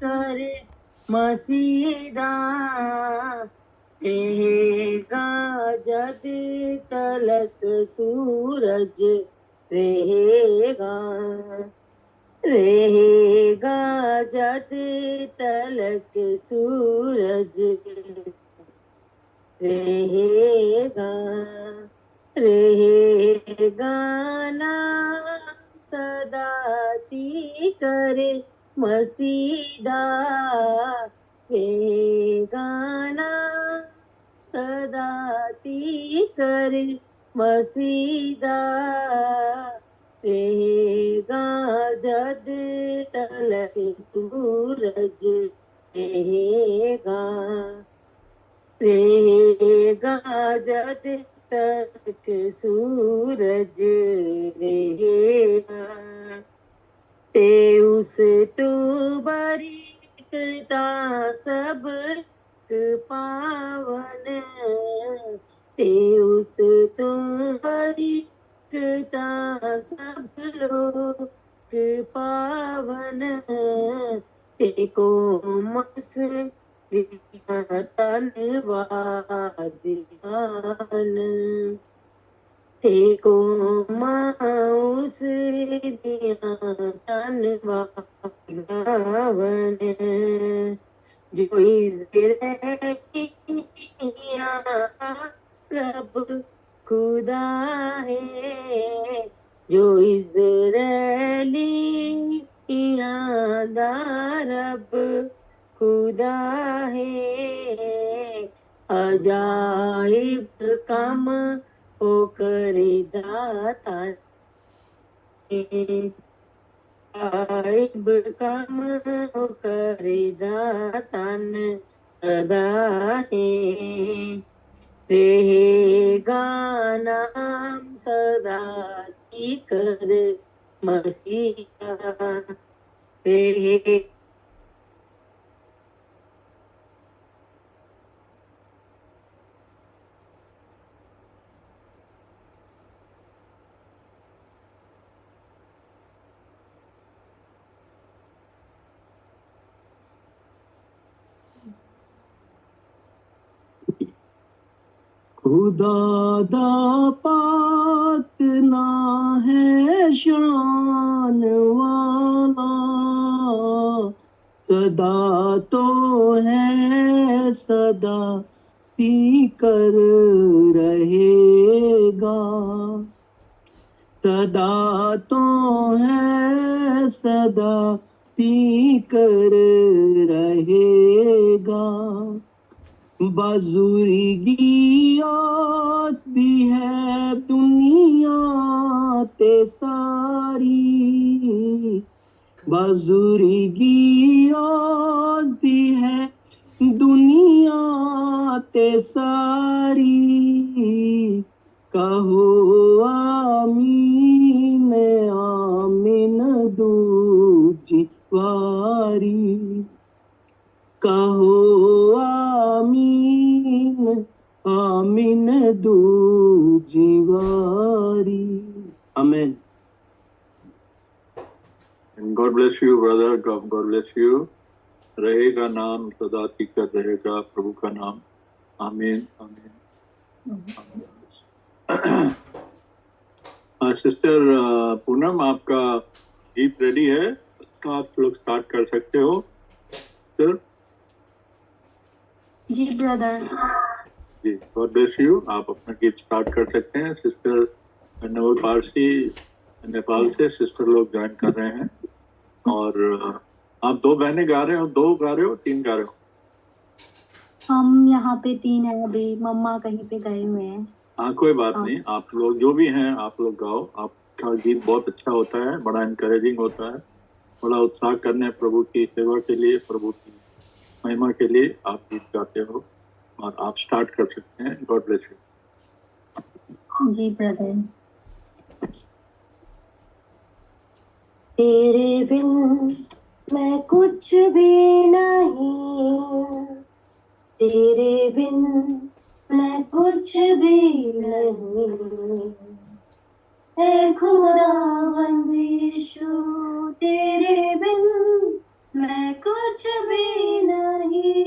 करे मसीदा, रहेगा जद तलक सूरज रहेगा, रहेगा जद तलक सूरज रहेगा, रहेगा नाम सदा ती करे मसीदा, रहेगा नाम सदा ती करे मसीदा, रहेगा जद तलक सूरज रहेगा, रहेगा जद तक सूरज रहेगा, ते उस तो बरीकता सब पावन, ते उस तो बरीकता सब लोग पावन, ते को मस दिया धन्यवाद ध्यान, तेको माउस दिया धन्यवाद गावन, जो इज़राइलिया रब खुदा है, जो इज़राइलिया दा रब खुदा है, अजाइब काम ओ करे दाता, अजाइब काम ओ करे दातन सदा है, रहेगा नाम सदा की कर मसीहा, रहे खुदा दा पाक ना है शान वाला, सदा तो है सदा ती कर रहेगा, सदा तो है सदा ती कर रहेगा, बजुर्गी आस दी है दुनिया ते सारी, बजुर्गी आस दी है दुनिया ते सारी, कहो आमीन आमीन दूजी वारी, कहो आमीन आमीन दूजी वारी, आमेन। And God bless you, brother. God bless you. रहेगा नाम सदा टिका रहेगा प्रभु का नाम, आमीन आमीन। सिस्टर पूनम, आपका गीत रेडी है तो आप लोग स्टार्ट कर सकते हो सर। जी ब्रदर। जी, गॉड ब्लेस यू। आप अपना गीत स्टार्ट कर सकते हैं। सिस्टर नवल पारसी नेपाल से सिस्टर लोग ज्वाइन कर रहे हैं, और आप दो बहनें गा रहे हो, दो गा रहे हो, तीन गा रहे हो? हम यहाँ पे तीन है, अभी मम्मा कहीं पे गए हुए हैं। हाँ, कोई बात नहीं, आप लोग जो भी हैं आप लोग गाओ। आपका गीत बहुत अच्छा होता है, बड़ा इनकरेजिंग होता है, बड़ा उत्साह करने प्रभु की सेवा के लिए, प्रभु की महिमा के लिए आप गीत गाते हो, और आप स्टार्ट कर सकते हैं। God bless you. जी ब्रदर। तेरे बिन मैं कुछ भी नहीं, तेरे बिन मैं कुछ भी नहीं, है खुदावंद यीशु तेरे बिन मैं कुछ भी नहीं,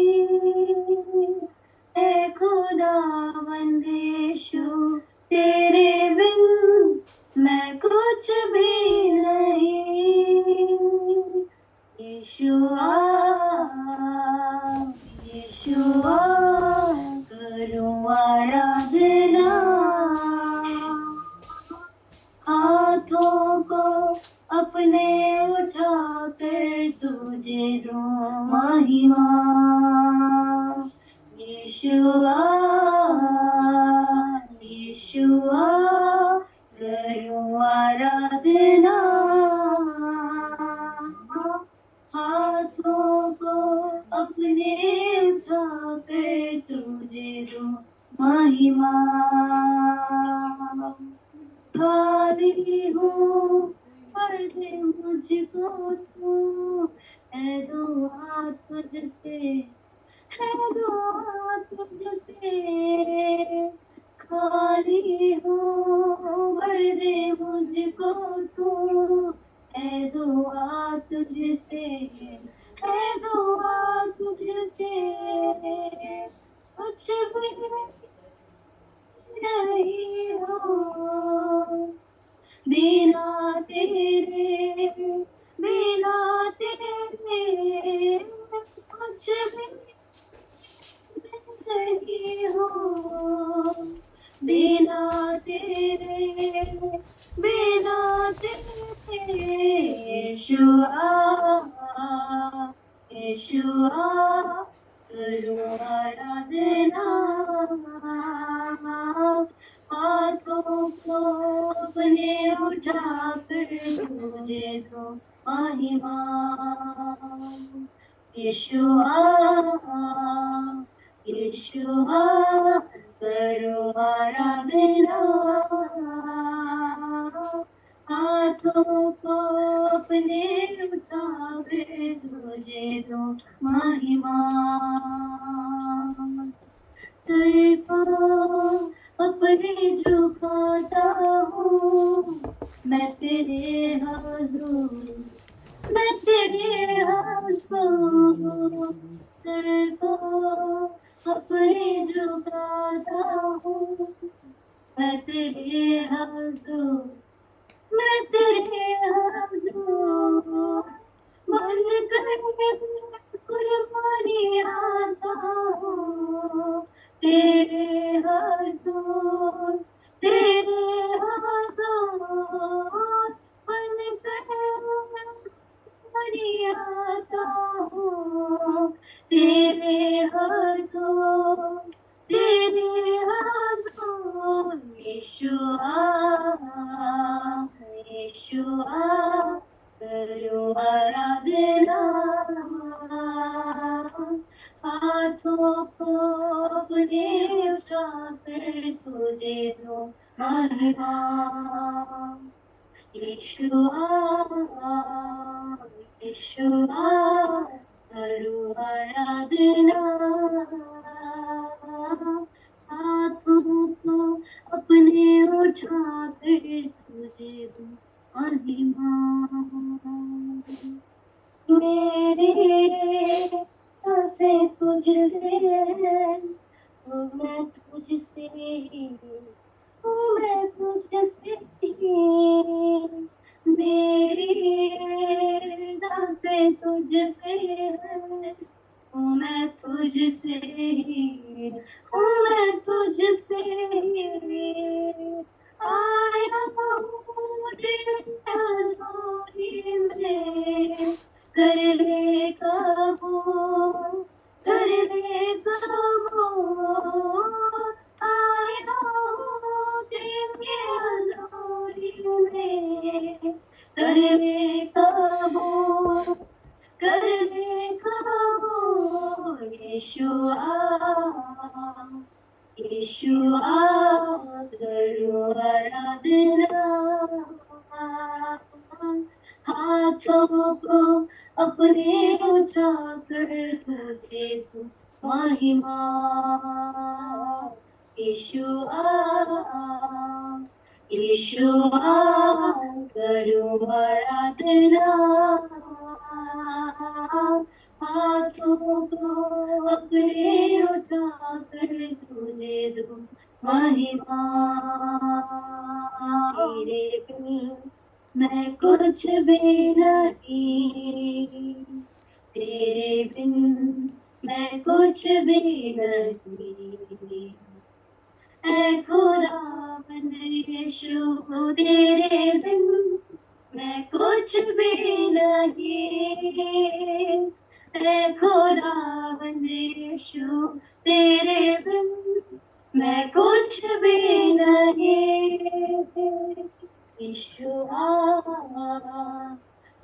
ऐ खुदावंद यीशु तेरे बिन मैं कुछ भी नहीं। यीशुआ यीशुआ करूं आराधना, हाथों को अपने उठाकर तुझे दूं महिमा। यीशुआ यीशुआ करूं आराधना, हाथों को अपने उठाकर तुझे दूं महिमा। खाली हूँ पर दे मुझको तू, है दुआ तुझसे, है दुआ तुझसे। खाली हूँ भर दे मुझको तू, है दुआ तुझसे, है दुआ तुझसे। कुछ भी नहीं हो बिना तेरे, बिना तेरे कुछ भी नहीं हो। बिना तेरे, बिना तेरे यीशुआ यीशुआ करूं आराधना, हाथों को अपने उठाकर तुझे तो महिमा। यीशुआ यीशुआ करूं आराधना, हाथों को अपने उठाकर तुझे तो महिमा। सर को अपने झुकाता हूँ मैं तेरे हुजूर, मैं तेरे हुजूर। सर को अपने झुकाता हूँ मैं तेरे हुजूर, मैं तेरे हुजूर। मन कर कुर्बानी आता हूँ तेरे हुजूर, तेरे हुजूर। मन कर कुर्बानी आता हूँ तेरे हुजूर, तेरे हुजूर। यीशुआ यीशुआ करूं आराधना, हाथों को अपने उठाकर तुझे दो महिमा। यीशुआ यीशुआ करूं आराधना, हाथों को अपने उठाकर तुझे दो महिमा। मेरी सांसें तुझसे हूँ, मैं तुझसे ही हूँ, मैं तुझसे ही। मेरी सांसें तुझसे है, हूँ मैं तुझसे ही, हूँ मैं तुझसे ही। आया हूँ तेरे हज़ूरी में, कर ले कबूल, कर ले कबूल। आया हूँ तेरे हज़ूरी में, कर ले कबूल, कर ले कबूल। यीशुआ यीशुआ करूं आराधना, हाथों को अपने उठाकर तुझे दूं महिमा। यीशुआ यीशुआ करूं आराधना, हाथों को अपने उठाकर तुझे दूं महिमा। तेरे बिन मैं कुछ भी नहीं, तेरे बिन मैं कुछ भी नहीं। ऐ खुदावंद यीशु तेरे बिन मैं कुछ भी नहीं। ऐ खुदावंद यीशु तेरे बिन मैं कुछ भी नहीं। यीशुआ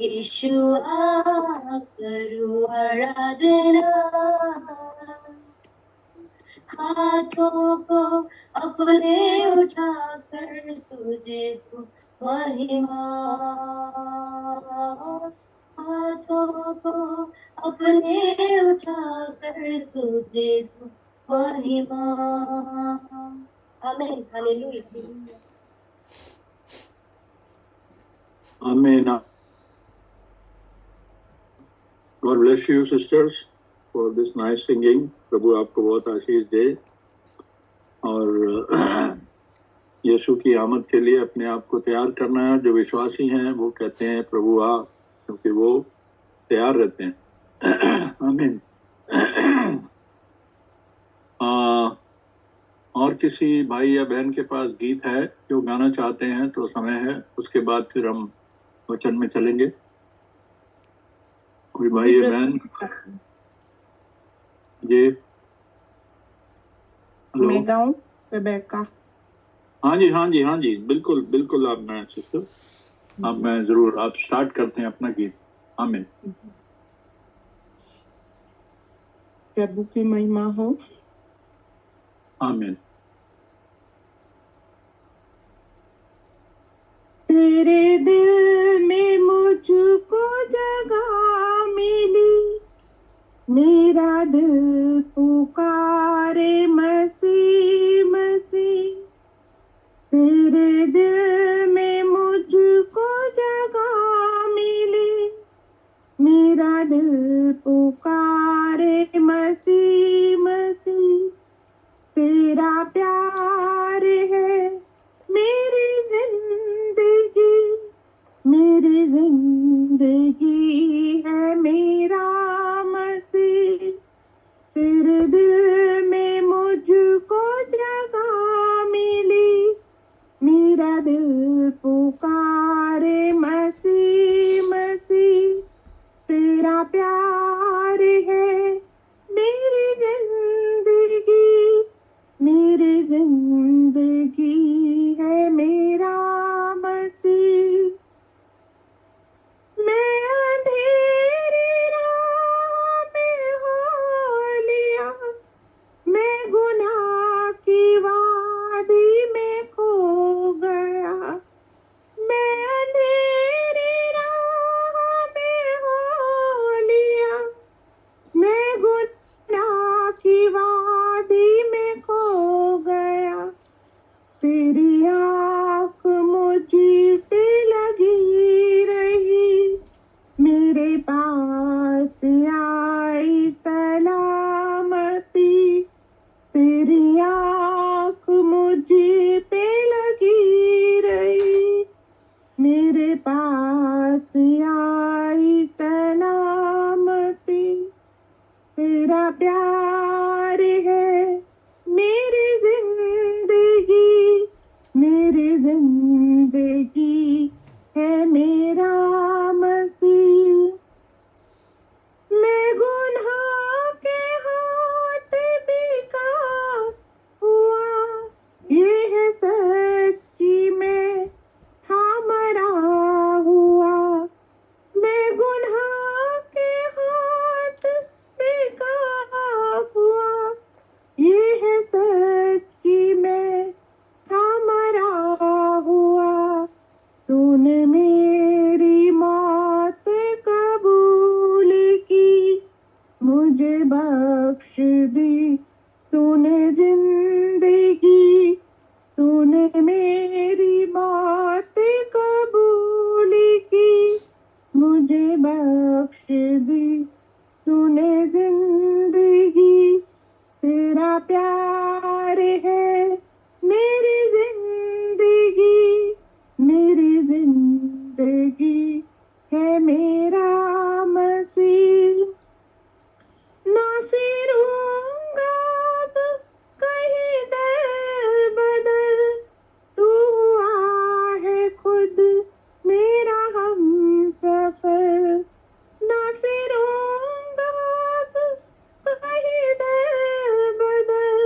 यीशुआ करूं आराधना, हाथों को अपने उठाकर तुझे दूं महिमा। हाथों को अपने उठाकर तुझे दूं महिमा। आमीन, hallelujah. Amen. God bless you, sisters, for this nice singing. प्रभु आपको बहुत आशीष दे और यीशु की आमद के लिए अपने आप को तैयार करना है। जो विश्वासी हैं वो कहते हैं प्रभु आ, क्योंकि वो तैयार रहते हैं। आमीन। और किसी भाई या बहन के पास गीत है जो गाना चाहते हैं तो समय है, उसके बाद फिर हम वचन में चलेंगे। कोई भाई या बहन? जी, हेलो। मैं गाऊं रेबेका? हाँ जी, बिल्कुल बिल्कुल, आप मैं सिस्टर, आप मैं जरूर, आप स्टार्ट करते हैं अपना गीत। आमीन। प्रभु की महिमा हो। आमीन। तेरे दिल में मुझको जगह मिली, मेरा दिल पुकारे मसीह मसीह। तेरे दिल में मुझको जगह मिली, मेरा दिल पुकारे मसीह मसीह। तेरा प्यार है मेरी जिंदगी, मेरी जिंदगी है मेरा मसीह। तेरे दिल में मुझको जगह मिली, मेरा दिल पुकारे मसीह मसीह। तेरा प्यार है मेरी जिंदगी, मेरी जिंदगी है मेरा मसीह। मैं अंधेरी राह में हो लिया, मैं गुनाह की वादी में खो गया। मैं अंधेरी राह में हो लिया, मैं गुनाह की वादी में खो गया। तेरी आँख मुझ पे लगी रही, मेरे पास आई सलामती। तेरी आँख मुझ पे लगी रही, मेरे पास आई सलामती। तेरा प्यार है मेरी जिंदगी, मेरी जिंदगी है मेरा मसीह। मैं गुनाह के हाथ बिका हुआ, ये है सच कि मैं था मरा हुआ। मैं गुनाह के हाथ बिका हुआ, ये है सच कि मैं था मरा हुआ। तूने मेरी मौत कबूल की, मुझे बख्श दी तूने जिंदगी। तूने मेरी मौत मुझे बख्श दी तूने जिंदगी, तेरा प्यार है मेरी जिंदगी, मेरी जिंदगी है मेरा मसीह। ना फिरूंगा अब कहीं दर बदर, तू हुआ है खुद मेरा हम सफर। ना फिरूंगा अब कहीं दर बदर,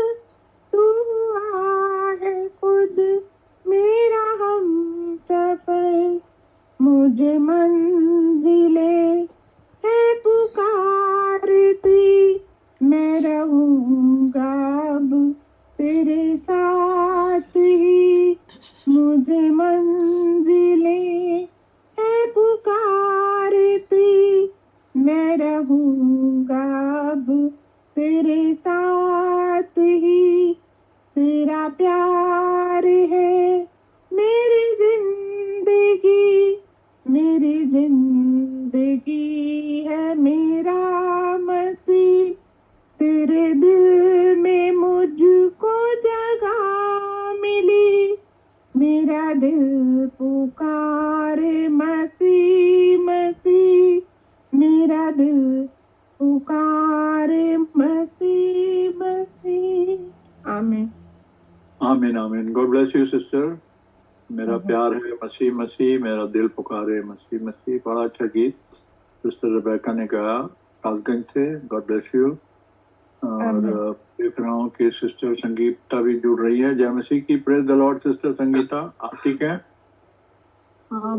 तू हुआ है खुद मेरा हम सफर। मुझे मंजिले है पुकारती, मैं रहूंगा अब तेरे साथ ही। मुझे मंजिले है पुकारती, मैं रहूंगा अब तेरे साथ ही। तेरा प्यार है मेरी जिंदगी, मेरी जिंदगी है मेरा मसीह। तेरे दिल में मुझको जगह मिली, मेरा दिल पुकारे मसीह मसीह, मेरा दिल पुकारे मसीह मसीह। आमीन। आमीन आमीन। God bless you sister. मेरा प्यार है मसीह मसीह, मेरा दिल पुकारे मसीह मसीह। बड़ा अच्छा गीत सिस्टर रेबेका ने गाया कासगंज से। God bless you. और देख रहा हूँ कि सिस्टर संगीता भी जुड़ रही है। जय मसीह की। Praise the Lord sister Sangeeta, आप ठीक है?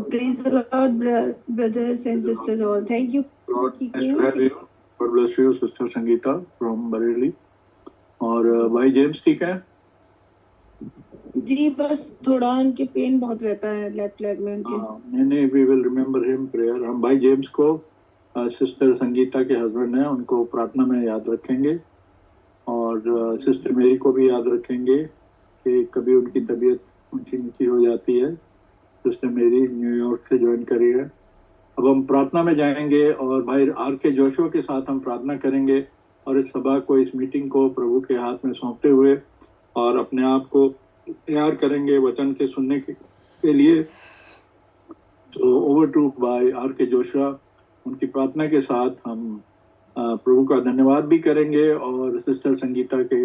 Praise the Lord, brothers and sisters all. Thank you. God bless you sister Sangeeta from Bareilly. और भाई जेम्स ठीक है? जी बस थोड़ा उनके पेन बहुत रहता है लेफ्ट लेग में उनके। नहीं, we will remember him prayer. हम भाई जेम्स को सिस्टर संगीता के हस्बैंड हैं, उनको प्रार्थना में याद रखेंगे। और सिस्टर मेरी को भी याद रखेंगे कि कभी उनकी तबीयत ऊंची नीची हो जाती है। सिस्टर मेरी न्यूयॉर्क से ज्वाइन करी है। अब हम प्रार्थना में जाएंगे और भाई आर के जोशुआ के साथ हम प्रार्थना करेंगे और इस सभा को, इस मीटिंग को प्रभु के हाथ में सौंपते हुए और अपने आप को तैयार करेंगे वचन के सुनने के लिए। तो ओवर टू बाय आर के जोशुआ। उनकी प्रार्थना के साथ हम प्रभु का धन्यवाद भी करेंगे और सिस्टर संगीता के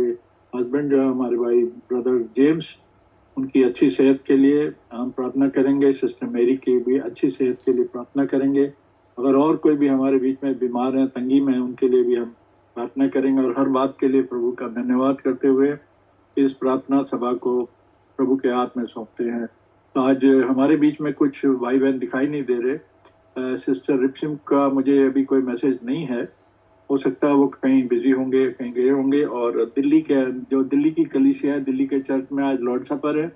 हस्बैंड जो हमारे भाई ब्रदर जेम्स, उनकी अच्छी सेहत के लिए हम प्रार्थना करेंगे। सिस्टर मेरी की भी अच्छी सेहत के लिए प्रार्थना करेंगे। अगर और कोई भी हमारे बीच में बीमार है, तंगी में है, उनके लिए भी हम प्रार्थना करेंगे। और हर बात के लिए प्रभु का धन्यवाद करते हुए इस प्रार्थना सभा को प्रभु के हाथ में सौंपते हैं। तो आज हमारे बीच में कुछ भाई बहन दिखाई नहीं दे रहे। सिस्टर रिप्सिम का मुझे अभी कोई मैसेज नहीं है, हो सकता है वो कहीं बिजी होंगे, कहीं गए होंगे। और दिल्ली की कलीसिया है, दिल्ली के चर्च में आज लॉर्ड सपर है,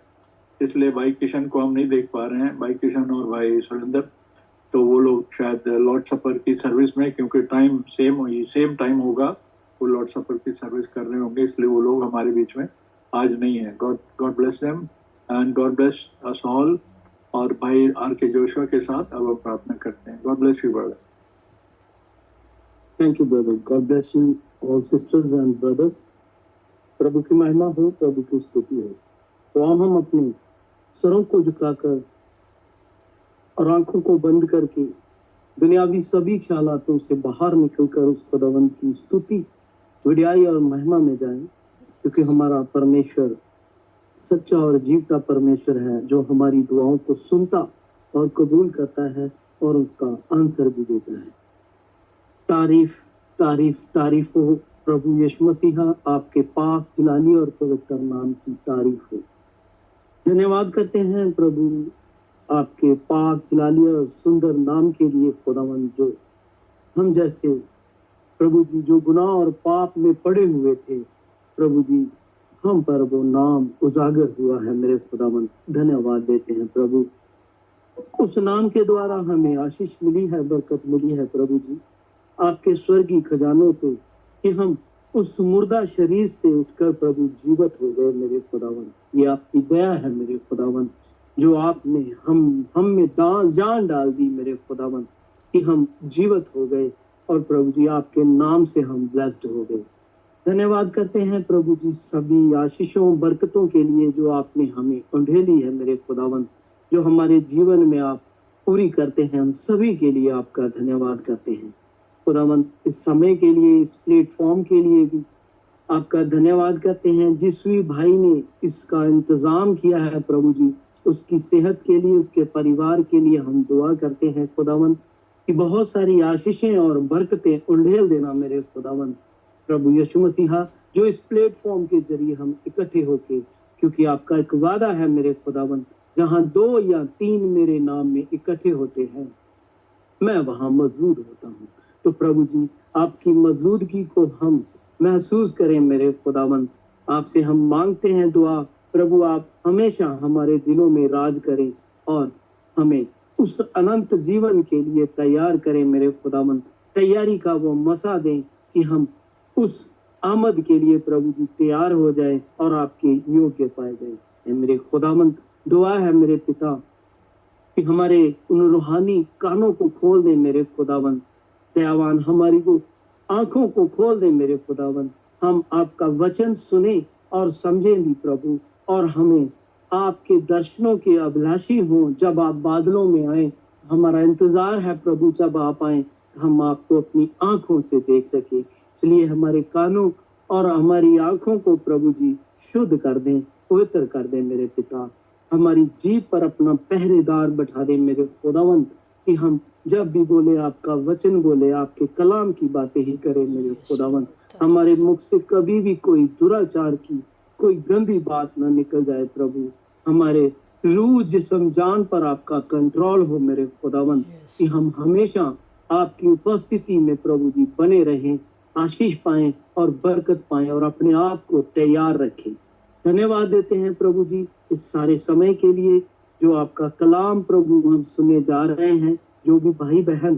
इसलिए भाई किशन को हम नहीं देख पा रहे हैं। भाई किशन और भाई सुरेंद्र, तो वो लोग शायद लॉर्ड सपर की सर्विस में, क्योंकि टाइम सेम टाइम होगा, वो लॉर्ड सपर की सर्विस कर रहे होंगे, इसलिए वो लोग हमारे बीच में आज नहीं है। God bless them and God bless us all. और भाई आर के जोशुआ के साथ अब हम प्रार्थना करते हैं। God bless you brother. Thank you brother. God bless you all sisters and brothers. प्रभु की महिमा हो, प्रभु की स्तुति हो। तो हम अपने स्वरों को झुकाकर और आंखों को बंद करके दुनियावी सभी ख्यालातों से बाहर निकलकर उस खुदावंद की स्तुति, विड़ाई और महिमा में जाएं, क्योंकि हमारा परमेश्वर सच्चा और जीवता परमेश्वर है, जो हमारी दुआओं को सुनता और कबूल करता है और उसका आंसर भी देता है। तारीफ तारीफ तारीफ हो प्रभु यीशु मसीहा, आपके पाक जिलाली और पवित्र नाम की तारीफ हो। धन्यवाद करते हैं प्रभु आपके पाक जिलाली और सुंदर नाम के लिए खुदावंद, जो हम जैसे प्रभु जी जो गुनाह और पाप में पड़े हुए थे, प्रभु जी हम पर वो नाम उजागर हुआ है मेरे खुदावंद। धन्यवाद देते हैं प्रभु, उस नाम के द्वारा हमें आशीष मिली है, बरकत मिली है प्रभु जी आपके स्वर्गीय खजानों से, कि हम उस मुर्दा शरीर से उठकर प्रभु जीवित हो गए मेरे खुदावंद। ये आपकी दया है मेरे खुदावंद, जो आपने हम में जान डाल दी मेरे खुदावंद, कि हम जीवित हो गए और प्रभु जी आपके नाम से हम ब्लेस्ड हो गए। धन्यवाद करते हैं प्रभु जी सभी आशीषों बरकतों के लिए जो आपने हमें उंडेली है मेरे खुदावंद, जो हमारे जीवन में आप पूरी करते हैं। हम सभी के लिए आपका धन्यवाद करते हैं खुदावंद। इस समय के लिए, इस प्लेटफॉर्म के लिए भी आपका धन्यवाद करते हैं। जिस भी भाई ने इसका इंतजाम किया है प्रभु जी, उसकी सेहत के लिए, उसके परिवार के लिए हम दुआ करते हैं खुदावंद कि बहुत सारी आशीषें और बरकतें उंडेल देना मेरे खुदावंद। प्रभु यीशु मसीहा, जो इस प्लेटफॉर्म के जरिए हम इकट्ठे होके, क्योंकि आपका एक वादा है मेरे खुदावंद, जहां 2 या 3 मेरे नाम में इकट्ठे होते हैं, मैं वहां मौजूद होता हूँ। तो प्रभु जी आपकी मौजूदगी को हम महसूस करें मेरे खुदावंद। आपसे हम मांगते हैं दुआ, प्रभु आप हमेशा हमारे दिलों में राज करें और हमें उस अनंत जीवन के लिए तैयार करें मेरे खुदावंद। तैयारी का वो मसा दें कि हम उस आमद के लिए प्रभु जी तैयार हो जाए और आपके योग्य पाए जाए। मेरे खुदावंद, दुआ है मेरे पिता कि हमारे उन रूहानी कानों को खोल दे मेरे खुदावंद। दयावान, हमारी वो आंखों को खोल दे मेरे खुदावंद। हम आपका वचन सुने और समझें भी प्रभु, और हमें आपके दर्शनों के अभिलाषी हों। जब आप बादलों में आए, हमारा इंतजार है प्रभु, जब आप आए तो हम आपको अपनी आंखों से देख सके। इसलिए हमारे कानों और हमारी आंखों को प्रभु जी शुद्ध कर दें, पवित्र कर दें मेरे पिता। हमारी जीभ पर अपना पहरेदार बैठा दे मेरे खुदावंद, कि हम जब भी बोले आपका वचन बोले, आपके कलाम की बातें ही करें मेरे खुदावंद। हमारे मुख से कभी भी कोई दुराचार की कोई गंदी बात ना निकल जाए प्रभु। हमारे रूह जिस्म जान पर आपका कंट्रोल हो मेरे खुदावंद, कि हम हमेशा आपकी उपस्थिति में प्रभु जी बने रहें, आशीष पाएं और बरकत पाएं और अपने आप को तैयार रखें। धन्यवाद देते हैं प्रभु जी इस सारे समय के लिए, जो आपका कलाम प्रभु हम सुनने जा रहे हैं। जो भी भाई बहन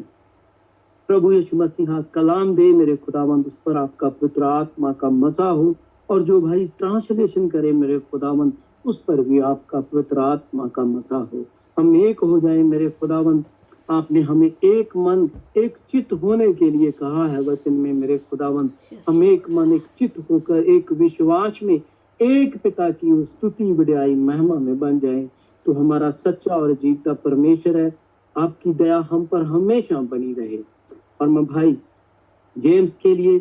प्रभु यीशु मसीहा कलाम दे मेरे खुदावंद, उस पर आपका पवित्र आत्मा का मसा हो, और जो भाई ट्रांसलेशन करे मेरे खुदावंद, उस पर भी आपका पवित्र आत्मा का मसा हो। हम एक हो जाए मेरे खुदावंद। आपने हमें एक मन एक चित्त होने के लिए कहा है वचन में मेरे खुदावंद। हम एक मन एक चित्त होकर एक विश्वास में एक पिता की स्तुति बढ़ाई महिमा में बन जाए। तो हमारा सच्चा और जीवता परमेश्वर है, आपकी दया हम पर हमेशा बनी रहे। और मैं भाई जेम्स के लिए,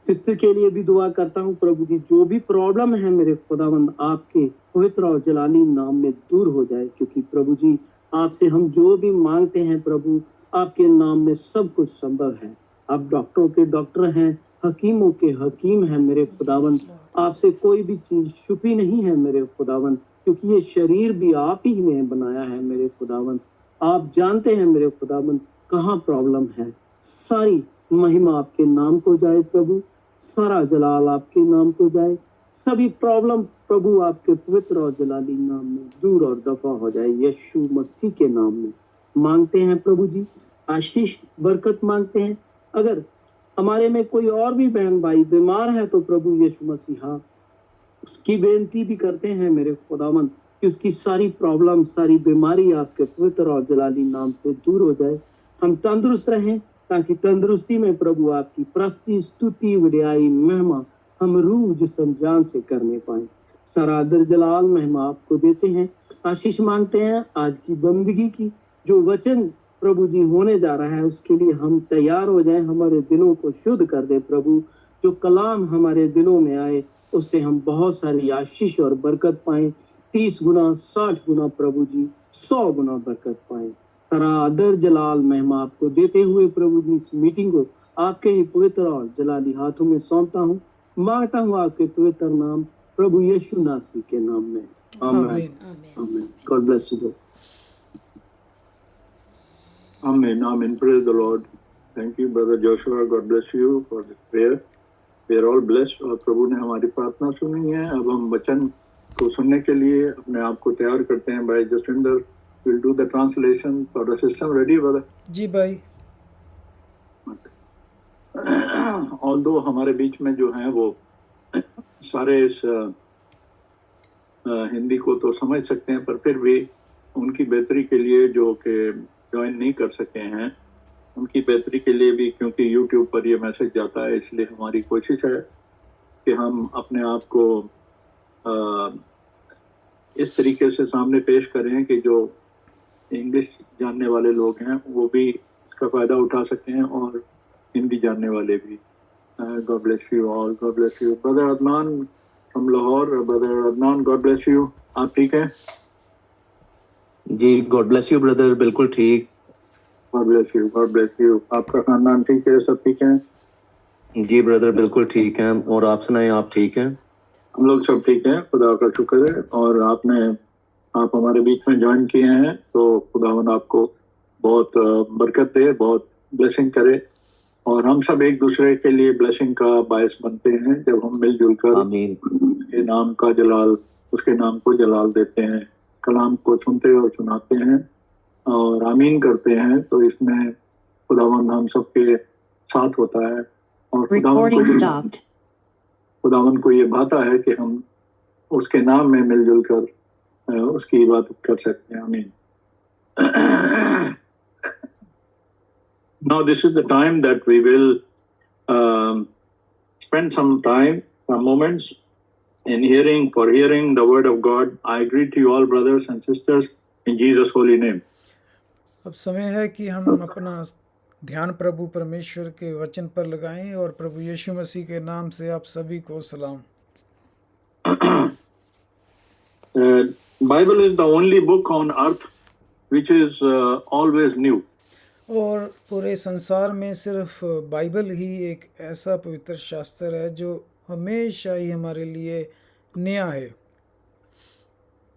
सिस्टर के लिए भी दुआ करता हूँ प्रभु जी, जो भी प्रॉब्लम है मेरे खुदावंद, आपके पवित्र और जलाली नाम में दूर हो जाए। क्योंकि प्रभु जी आपसे हम जो भी मांगते हैं प्रभु, आपके नाम में सब कुछ संभव है। आप डॉक्टरों के डॉक्टर हैं, हकीमों के हकीम हैं मेरे खुदावंद। आपसे कोई भी चीज छुपी नहीं है मेरे खुदावंद, क्योंकि ये शरीर भी आप ही ने बनाया है मेरे खुदावंद। आप जानते हैं मेरे खुदावंद कहाँ प्रॉब्लम है। सारी महिमा आपके नाम को जाए प्रभु, सारा जलाल आपके नाम को जाए। सभी प्रॉब्लम प्रभु आपके पवित्र और जलाली नाम में दूर और दफा हो जाए। यीशु मसीह के नाम में मांगते हैं प्रभु जी, आशीष बरकत मांगते हैं। अगर हमारे में कोई और भी बहन भाई बीमार है तो प्रभु यीशु मसीहा उसकी बेनती भी करते हैं मेरे खुदावंद, कि उसकी सारी प्रॉब्लम, सारी बीमारी आपके पवित्र और जलाली नाम से दूर हो जाए। हम तंदुरुस्त रहें, ताकि तंदुरुस्ती में प्रभु आपकी प्रस्ती स्तुति वड्याई महिमा हम रूह जिस्म जान से करने पाए। सारा आदर जलाल महिमा आपको देते हैं। आशीष मांगते हैं आज की बंदगी की, जो वचन प्रभु जी होने जा रहा है उसके लिए हम तैयार हो जाएं। हमारे दिलों को शुद्ध कर दे प्रभु। जो कलाम हमारे दिलों में आए उससे हम बहुत सारी आशीष और बरकत पाएं। 30 गुना 60 गुना प्रभु जी 100 गुना बरकत पाएं। सारा आदर जलाल महिमा आपको देते हुए प्रभु जी इस मीटिंग को आपके ही पवित्र और जलाली हाथों में सौंपता हूँ। मांगता हूँ आपके पवित्र नाम प्रभु यीशु नासी के नाम में, आमीन आमीन। God bless you. Amen. Amen. Praise the Lord. Thank you, Brother Joshua. God bless you for this prayer. We are all blessed. और प्रभु ने हमारी प्रार्थना सुनी है। अब हम वचन को सुनने के लिए अपने आप को तैयार करते हैं। भाई Jaswinder will do the translation for the system. Ready, brother? जी भाई। Although हमारे बीच में जो हैं वो सारे इस हिंदी को तो समझ सकते हैं, पर फिर भी उनकी बेहतरी के लिए जो कि ज्वाइन नहीं कर सके हैं उनकी बेहतरी के लिए भी, क्योंकि YouTube पर ये मैसेज जाता है, इसलिए हमारी कोशिश है कि हम अपने आप को इस तरीके से सामने पेश करें कि जो इंग्लिश जानने वाले लोग हैं वो भी इसका फ़ायदा उठा सकें और हिंदी जानने वाले भी. God bless you all. God bless you. Brother Adnan from Lahore. Brother Adnan, God bless you. आप ठीक हैं? जी, गॉड ब्लेस यू ब्रदर, बिल्कुल ठीक. God bless you. God bless you. आपका खानदान ठीक है? सब ठीक हैं? जी ब्रदर, बिल्कुल ठीक हैं. और आप सुनाएं, आप ठीक हैं? हम लोग सब ठीक हैं, खुदा का शुक्र है. और आप हमारे बीच में ज्वाइन किए हैं तो खुदावन आपको बहुत बरकत दे, बहुत ब्लेसिंग करे. और हम सब एक दूसरे के लिए ब्लेसिंग का बायस बनते हैं जब हम मिलजुल कर आमीन. उसके नाम का जलाल, उसके नाम को जलाल देते हैं, कलाम को सुनते और सुनाते हैं और आमीन करते हैं. तो इसमें खुदावन हम सबके साथ होता है और Recording stopped. खुदावन को ये भाता है कि हम उसके नाम में मिलजुल कर उसकी इबादत कर सकते हैं. आमीन. Now this is the time that we will spend some moments in hearing the word of God. I greet you all, brothers and sisters, in Jesus' holy name. अब समय है कि हम अपना ध्यान प्रभु परमेश्वर के वचन पर लगाएं और प्रभु यीशु मसीह के नाम से आप सभी को सलाम. Bible is the only book on earth which is always new. और पूरे संसार में सिर्फ बाइबल ही एक ऐसा पवित्र शास्त्र है जो हमेशा ही हमारे लिए नया है.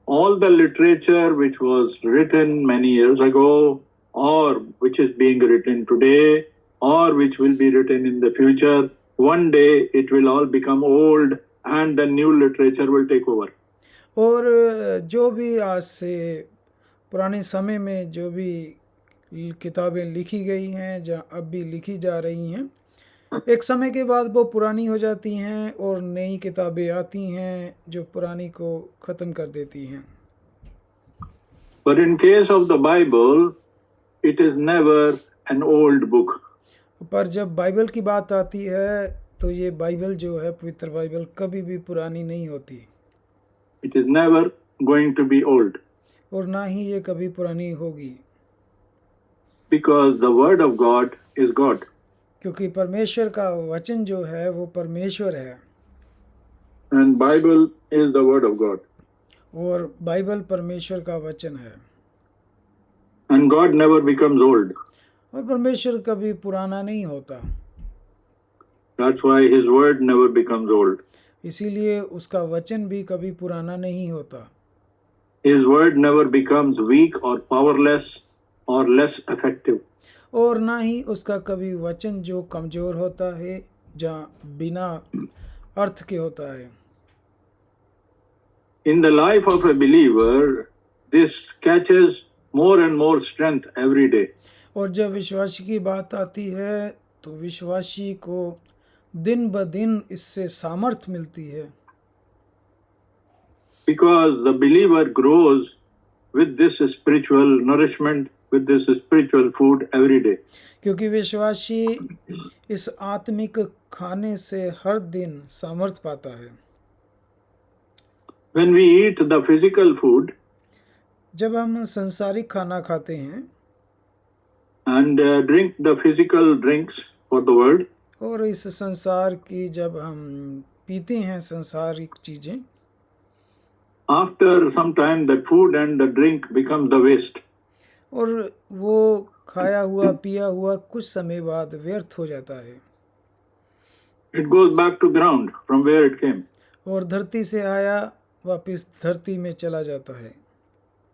All the literature which was written many years ago or which is being written today or which will be written in the future, one day it will all become old and the new literature will take over. और जो भी आज से पुराने समय में जो भी किताबें लिखी गई हैं या अब भी लिखी जा रही हैं, एक समय के बाद वो पुरानी हो जाती हैं और नई किताबें आती हैं जो पुरानी को ख़त्म कर देती हैं. But in case of the Bible, it is never an old book. पर जब बाइबल की बात आती है तो ये बाइबल जो है, पवित्र बाइबल, कभी भी पुरानी नहीं होती. It is never going to be old. और ना ही ये कभी पुरानी होगी. Because the word of God is God. क्योंकि परमेश्वर का वचन जो है वो परमेश्वर है. And Bible is the word of God. और बाइबल परमेश्वर का वचन है. And God never becomes old. और परमेश्वर कभी पुराना नहीं होता. That's why his word never becomes old. इसीलिए उसका वचन भी कभी पुराना नहीं होता. His word never becomes weak or powerless or less effective. और ना ही उसका कभी वचन जो कमज़ोर होता है या बिना अर्थ के होता है. In the life of a believer, this catches more and more strength every day. और जब विश्वासी की बात आती है तो विश्वासी को दिन ब दिन इससे सामर्थ मिलती है. Because the believer grows with this spiritual nourishment, with this spiritual food every day. क्योंकि विश्वासी इस आत्मिक खाने से हर दिन सामर्थ पाता है. When we eat the physical food जब हम संसारिक खाना खाते हैं and drink the physical drinks for the world, और इस संसार की जब हम पीते हैं संसारिक चीज़ें, after some time that food and the drink become the waste. और वो खाया हुआ पिया हुआ कुछ समय बाद व्यर्थ हो जाता है. It goes back to ground from where it came. और धरती से आया वापस धरती में चला जाता है.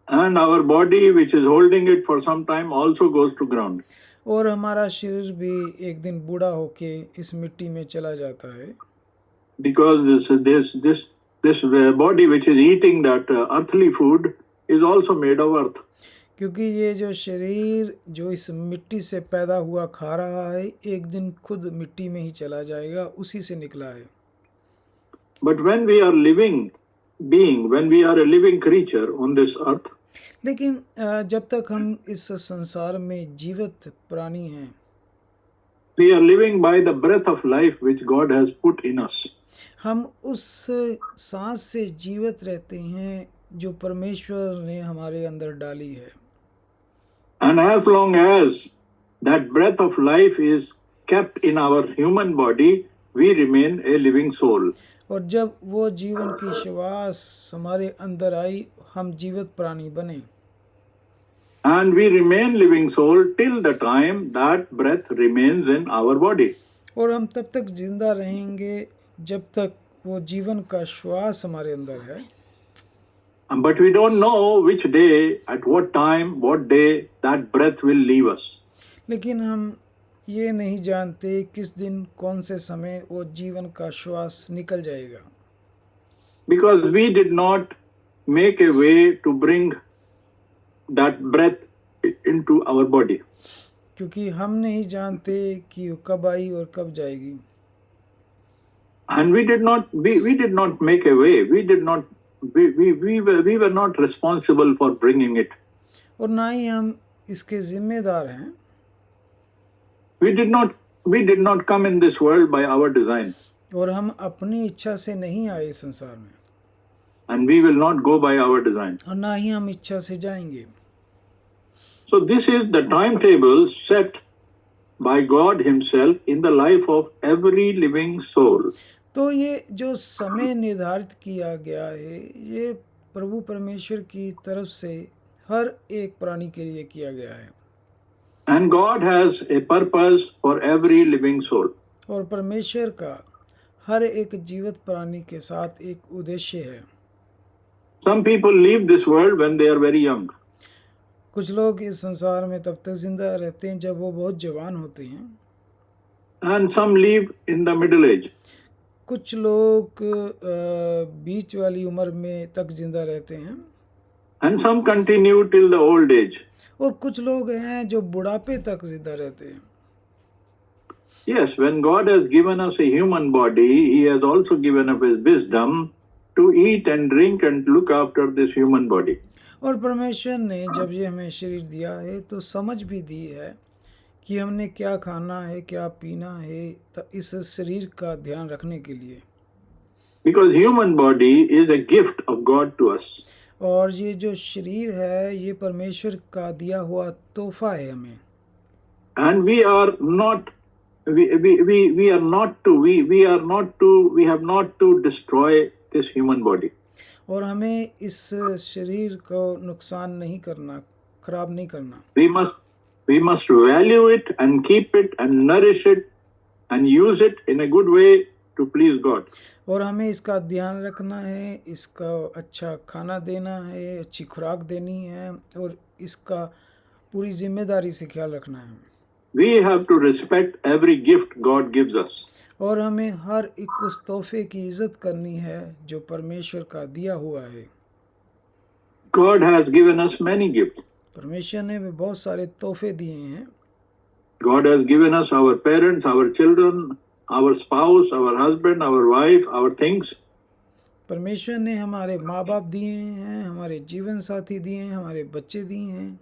And our body which is holding it for some time also goes to ground. और हमारा शरीर भी एक दिन बूढ़ा होके इस मिट्टी में चला जाता है. Because this body which is eating that earthly food is also made of earth. क्योंकि ये जो शरीर जो इस मिट्टी से पैदा हुआ खा रहा है, एक दिन खुद मिट्टी में ही चला जाएगा, उसी से निकला है. But when we are living being, when we are a living creature on this earth, लेकिन जब तक हम इस संसार में जीवित प्राणी हैं, we are living by the breath of life which God has put in us. हम उस सांस से जीवित रहते हैं जो परमेश्वर ने हमारे अंदर डाली है। And as long as that breath of life is kept in our human body, we remain a living soul. और जब वो जीवन की श्वास हमारे अंदर आई, हम जीवित प्राणी बने। And we remain living soul till the time that breath remains in our body. और हम तब तक जिंदा रहेंगे जब तक वो जीवन का श्वास हमारे अंदर है। But we don't know which day, at what time, what day that breath will leave us. लेकिन हम ये नहीं जानते किस दिन कौन से समय वो जीवन का श्वास निकल जाएगा, Because we did not make a way to bring that breath into our body. क्योंकि हम नहीं जानते कि वो कब आई और कब जाएगी। And we did not make a way. We were not responsible for bringing it. और ना ही हम इसके जिम्मेदार हैं। We did not come in this world by our design. और हम अपनी इच्छा से नहीं आए इस संसार में, And we will not go by our design. और ना ही हम इच्छा से जाएंगे। So this is the timetable set by God himself in the life of every living soul. तो ये जो समय निर्धारित किया गया है, ये प्रभु परमेश्वर की तरफ से हर एक प्राणी के लिए किया गया है। And God has a purpose for every living soul. और परमेश्वर का हर एक जीवित प्राणी के साथ एक उद्देश्य है। Some people leave this world when they are very young. कुछ लोग इस संसार में तब तक जिंदा रहते हैं जब वो बहुत जवान होते हैं। And some leave in the middle age. कुछ लोग बीच वाली उम्र में तक जिंदा रहते हैं। And some continue till the old age. और कुछ लोग हैं जो बुढ़ापे तक जिंदा रहते हैं। Yes, when God has given us a human body, He has also given us His wisdom to eat and drink and look after this human body. और परमेश्वर ने जब ये हमें शरीर दिया है तो समझ भी दी है कि हमने क्या खाना है, क्या पीना है, तो इस शरीर का ध्यान रखने के लिए। Because human body is a gift of God to us. और ये जो शरीर है ये परमेश्वर का दिया हुआ तोहफा है हमें। And we are not we have not to destroy this human body. और हमें इस शरीर को नुकसान नहीं करना, खराब नहीं करना। We must value it and keep it and nourish it and use it in a good way to please God. और हमें इसका ध्यान रखना है, इसका अच्छा खाना देना है, अच्छी खुराक देनी है और इसका पूरी जिम्मेदारी से ख्याल रखना है। We have to respect every gift God gives us. और हमें हर एक उस तोहफे की इज्जत करनी है जो परमेश्वर का दिया हुआ है। God has given us many gifts. परमेश्वर ने भी बहुत सारे तोहफे दिए हैं। God has given us our parents, our children, our spouse, our husband, our wife, our things. परमेश्वर ने हमारे माँ बाप दिए हैं, हमारे जीवन साथी दिए हैं, हमारे बच्चे दिए हैं।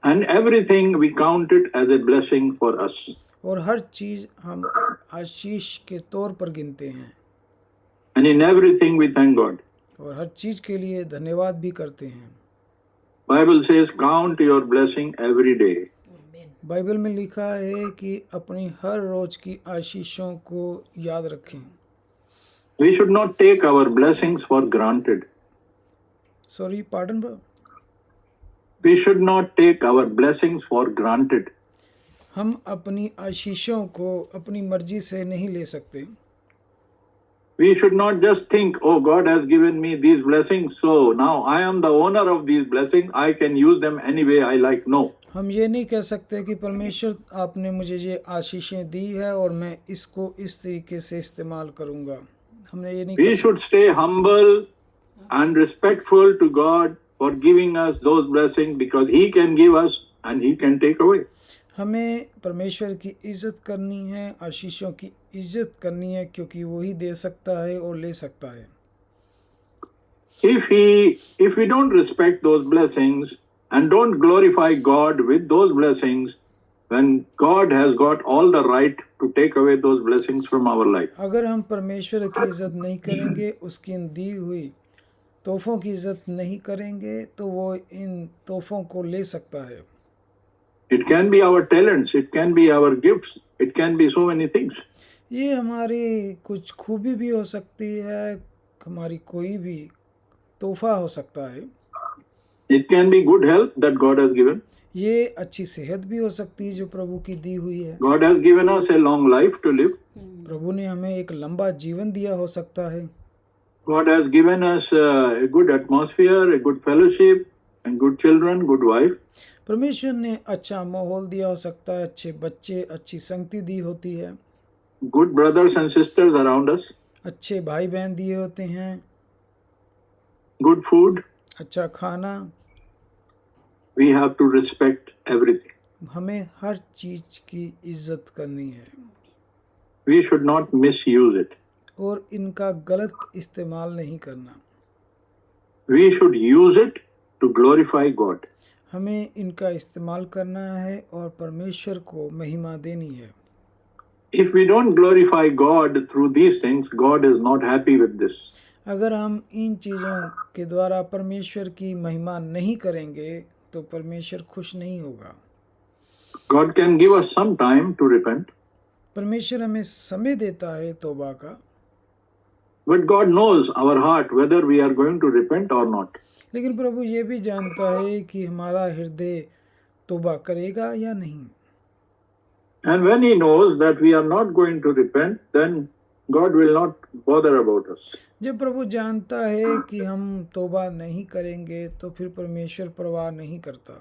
And everything we count it as a blessing for us. और हर चीज हम आशीष के तौर पर गिनते हैं। And in everything we thank God. और हर चीज के लिए धन्यवाद भी करते हैं। Bible says, count your blessing every day. Bible में लिखा है कि अपनी हर रोज की आशीषों को याद रखें। We should not take our blessings for granted. Sorry, pardon bro. We should not take our blessings for granted. हम अपनी आशीषों को अपनी मर्जी से नहीं ले सकते। We should not just think, oh, God has given me these blessings, so now I am the owner of these blessings, I can use them any way I like. No. हम ये नहीं कह सकते कि परमेश्वर आपने मुझे ये आशीषें दी है और मैं इसको इस तरीके से इस्तेमाल करूँगा। हमने ये नहीं We should stay humble and respectful to God for giving us those blessings because He can give us and He can take away. हमें परमेश्वर की इज्जत करनी है, आशीषों की इज्जत करनी है क्योंकि वो ही दे सकता है और ले सकता है। If we don't respect those blessings and don't glorify God with those blessings, then God has got all the right to take away those blessings from our life. अगर हम परमेश्वर की इज्जत नहीं करेंगे, उसकी इन दी हुई तोहफों की इज्जत नहीं करेंगे, तो वो इन तोहफों को ले सकता है। It can be our talents, it can be our gifts, it can be so many things. ये हमारी कुछ खूबी भी हो सकती है, हमारी कोई भी तोहफा हो सकता है। It can be good health that God has given. ये अच्छी सेहत भी हो सकती है जो प्रभु की दी हुई है। God has given us a long life to live. प्रभु ने हमें एक लंबा जीवन दिया हो सकता है। God has given us a good atmosphere, a good fellowship, and good children, good wife. परमेश्वर ने अच्छा माहौल दिया हो सकता है, अच्छे बच्चे, अच्छी संगति दी होती है, Good brothers and sisters around us, अच्छे भाई बहन दिए होते हैं, good food. अच्छा खाना। We have to respect everything. हमें हर चीज की इज्जत करनी है We should not misuse it. और इनका गलत इस्तेमाल नहीं करना। We should use it to glorify God. हमें इनका इस्तेमाल करना है और परमेश्वर को महिमा देनी है। If we don't glorify God through these things, God is not happy with this. अगर हम इन चीज़ों के द्वारा परमेश्वर की महिमा नहीं करेंगे तो परमेश्वर खुश नहीं होगा। God can give us some time to repent, परमेश्वर हमें समय देता है तौबा का, but God knows our heart whether we are going to repent or not. लेकिन प्रभु ये भी जानता है कि हमारा हृदय तौबा करेगा या नहीं। And when He knows that we are not going to repent, then God will not bother about us. जब प्रभु जानता है कि हम तौबा नहीं करेंगे तो फिर परमेश्वर परवाह नहीं करता।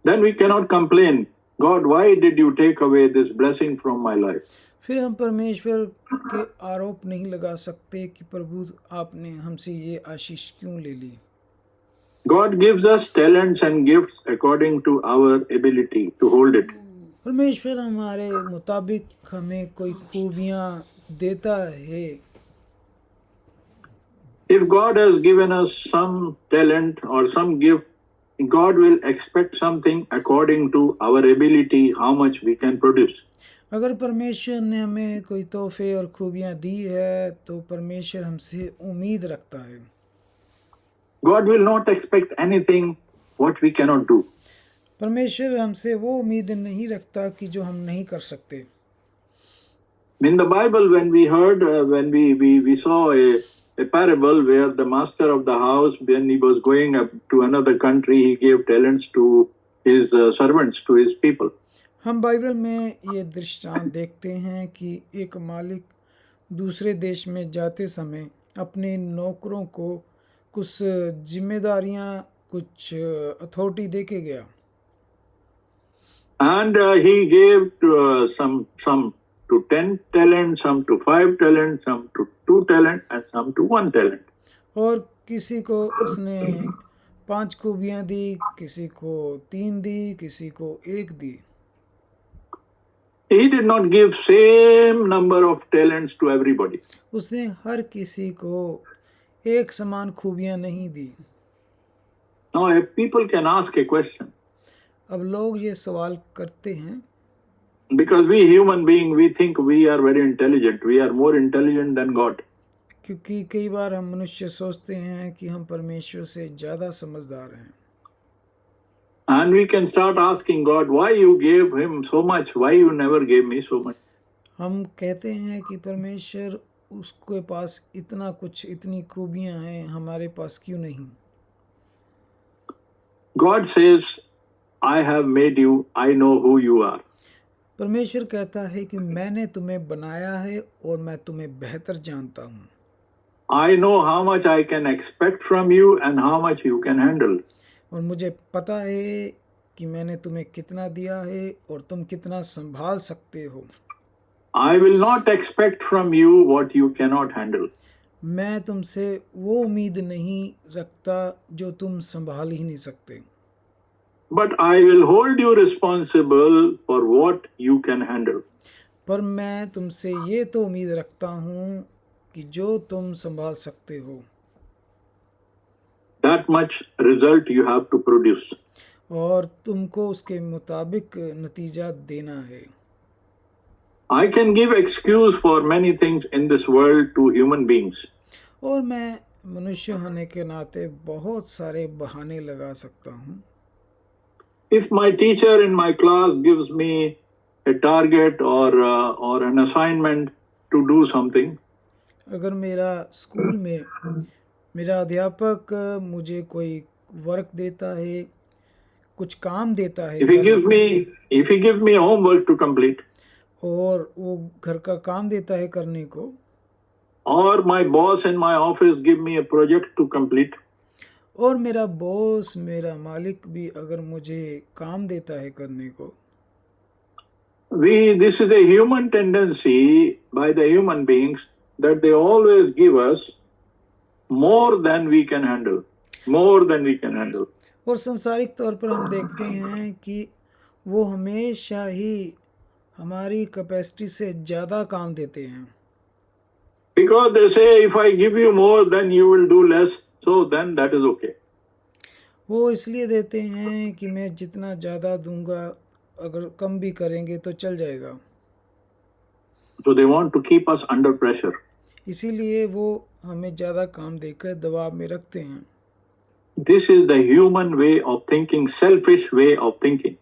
Then we cannot complain, God, why did you take away this blessing from my life? फिर हम परमेश्वर के आरोप नहीं लगा सकते कि प्रभु आपने हमसे ये आशीष क्यों ले ली। God gives us talents and gifts according to our ability to hold it. परमेश्वर हमारे मुताबिक हमें कोई खूबियाँ देता है। If God has given us some talent or some gift, God will expect something according to our ability, how much we can produce. अगर परमेश्वर ने हमें कोई तोहफे और खूबियाँ दी है तो परमेश्वर हमसे उम्मीद रखता है। God will not expect anything what we cannot do. परमेश्वर हमसे वो उम्मीद नहीं रखता कि जो हम नहीं कर सकते। In the Bible, when we heard, when we saw a parable where the master of the house, when he was going up to another country, he gave talents to his servants, to his people. हम Bible में ये दृष्टांत देखते हैं कि एक मालिक दूसरे देश में जाते समय अपने नौकरों को कुछ जिम्मेदारियां, कुछ अथॉरिटी दे के गया। And he gave some to 10 talents, some to 5 talents, some to 2 talents, and some to 1 talent. और किसी को उसने 5 खूबियां दी, किसी को 3 दी, किसी को 1 दी। He did not give same number of talents to everybody. उसने हर किसी को एक समान खूबियां नहीं दी। Now, if people can ask a question, अब लोग ये सवाल करते हैं because we human being, we think we are very intelligent. We are more intelligent than God. क्योंकि कई बार हम मनुष्य सोचते हैं कि हम परमेश्वर से ज़्यादा समझदार हैं। And we can start asking God, why you gave him so much? Why you never gave me so much? हम कहते हैं कि परमेश्वर उसके पास इतना कुछ, इतनी खूबियां हैं, हमारे पास क्यों नहीं। God says, I have made you, I know who you are. परमेश्वर कहता है कि मैंने तुम्हें बनाया है और मैं तुम्हें बेहतर जानता हूँ। I know how much I can expect from you and how much you can handle. और मुझे पता है कि मैंने तुम्हें कितना दिया है और तुम कितना संभाल सकते हो। I will not expect from you what you cannot handle. मैं तुमसे वो उम्मीद नहीं रखता जो तुम संभाल ही नहीं सकते। But I will hold you responsible for what you can handle. पर मैं तुमसे ये तो उम्मीद रखता हूँ कि जो तुम संभाल सकते हो, that much result you have to produce. और तुमको उसके मुताबिक नतीजा देना है। I can give excuse for many things in this world to human beings. और मैं मनुष्य होने के नाते बहुत सारे बहाने लगा सकता हूँ। If my teacher in my class gives me a target or an assignment to do something, अगर मेरा स्कूल में मेरा अध्यापक मुझे कोई वर्क देता है, कुछ काम देता है if he करने gives को, me homework to complete, और वो घर का काम देता है करने को, or my boss in my office give me a project to complete, और मेरा बॉस, मेरा मालिक भी अगर मुझे काम देता है करने को, this is a human tendency by the human beings that they always give us more than we can handle, more than we can handle. और संसारिक तौर पर हम देखते हैं कि वो हमेशा ही हमारी कैपेसिटी से ज़्यादा काम देते हैं, Because they say if I give you more then you will do less, so then that is okay. वो इसलिए देते हैं कि मैं जितना ज़्यादा दूंगा, अगर कम भी करेंगे तो चल जाएगा। So they want to keep us under pressure. इसीलिए वो हमें ज़्यादा काम देकर दबाव में रखते हैं। This is the human way of thinking, selfish way of thinking.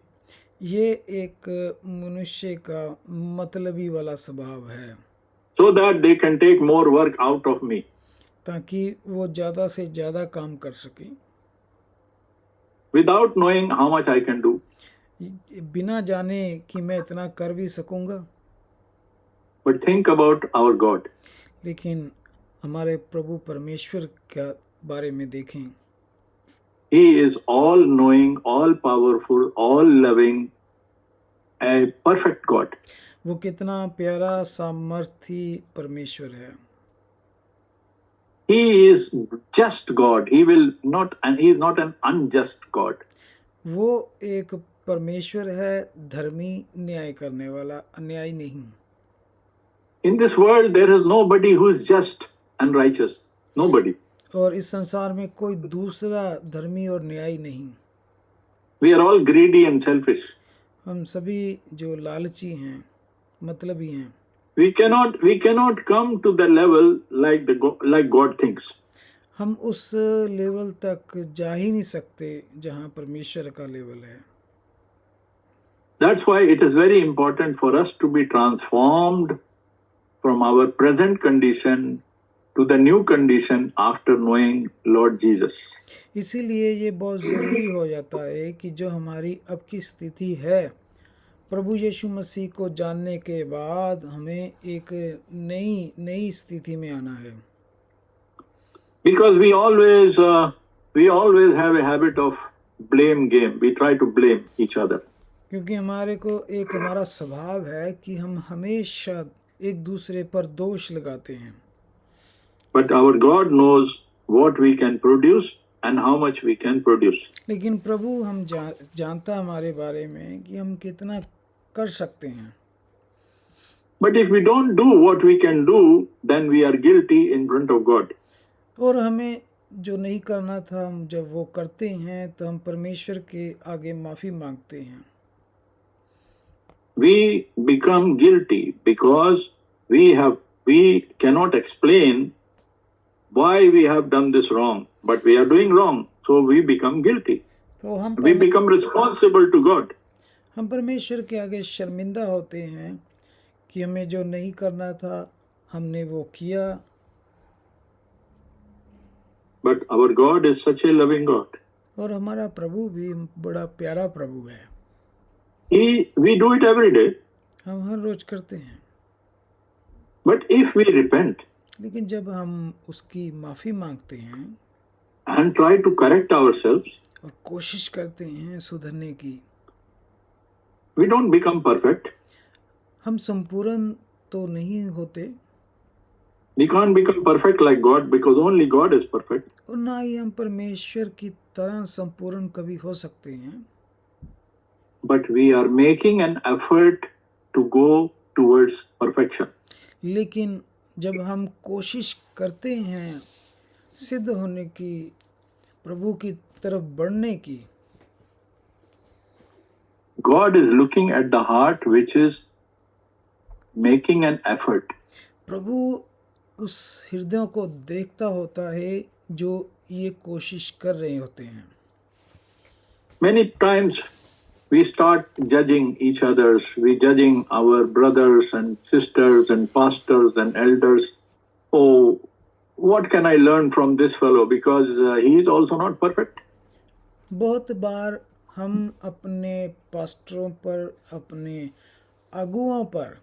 ये एक मनुष्य का मतलबी वाला स्वभाव है, So that they can take more work out of me. ताकि वो ज़्यादा से ज़्यादा काम कर सकें, Without knowing how much I can do. बिना जाने कि मैं इतना कर भी सकूंगा। But think about our God. लेकिन हमारे प्रभु परमेश्वर के बारे में देखें, He is all knowing, all powerful, all loving, a perfect God. वो कितना प्यारा सामर्थी परमेश्वर है। He is just God. He is not an unjust God. वो एक परमेश्वर है, धर्मी, न्याय करने वाला, अन्याय नहीं। In this world, there is nobody who is just and righteous. Nobody. और इस संसार में कोई दूसरा धर्मी और न्यायी नहीं। We are all greedy and selfish. हम सभी जो लालची हैं, मतलबी हैं। We cannot come to the level like God thinks. हम उस लेवल तक जा ही नहीं सकते जहाँ परमेश्वर का लेवल है। That's why it is very important for us to be transformed from our present condition to the new condition after knowing Lord Jesus. इसीलिए ये बहुत ज़रूरी हो जाता है कि जो हमारी अब की स्थिति है, प्रभु यीशु मसीह को जानने के बाद हमें एक नई स्थिति में आना है। Because we always have a habit of blame game. We try to blame each other. क्योंकि हमारा स्वभाव है कि हम हमेशा एक दूसरे पर दोष लगाते हैं। But our God knows what we can produce and how much we can produce. लेकिन प्रभु हम जानता हमारे बारे में कि हम कितना कर सकते हैं। But if we don't do what we can do, then we are guilty in front of God. और हमें जो नहीं करना था, हम जब वो करते हैं तो हम परमेश्वर के आगे माफ़ी मांगते हैं। We become guilty because we cannot explain why we have done this wrong, but we are doing wrong, so we become guilty. तो We become responsible to God. हम परमेश्वर के आगे शर्मिंदा होते हैं कि हमें जो नहीं करना था हमने वो किया। But our God is such a loving God. और हमारा प्रभु भी बड़ा प्यारा प्रभु है। We do it every day. हम हर रोज करते हैं। But if we repent लेकिन जब हम उसकी माफ़ी मांगते हैं and try to correct ourselves, और कोशिश करते हैं सुधरने की, we don't become perfect. हम संपूर्ण तो नहीं होते, We can't become perfect like God because only God is perfect. और ना ही हम परमेश्वर की तरह संपूर्ण कभी हो सकते हैं। But we are making an effort to go towards perfection. लेकिन जब हम कोशिश करते हैं सिद्ध होने की, प्रभु की तरफ बढ़ने की, God is looking at the heart which is making an effort. प्रभु उस हृदयों को देखता होता है जो ये कोशिश कर रहे होते हैं। Many times we start judging each others, we judging our brothers and sisters and pastors and elders. Oh, what can I learn from this fellow? Because he is also not perfect. बहुत बार हम अपने पास्टरों पर, अपने अगुओं पर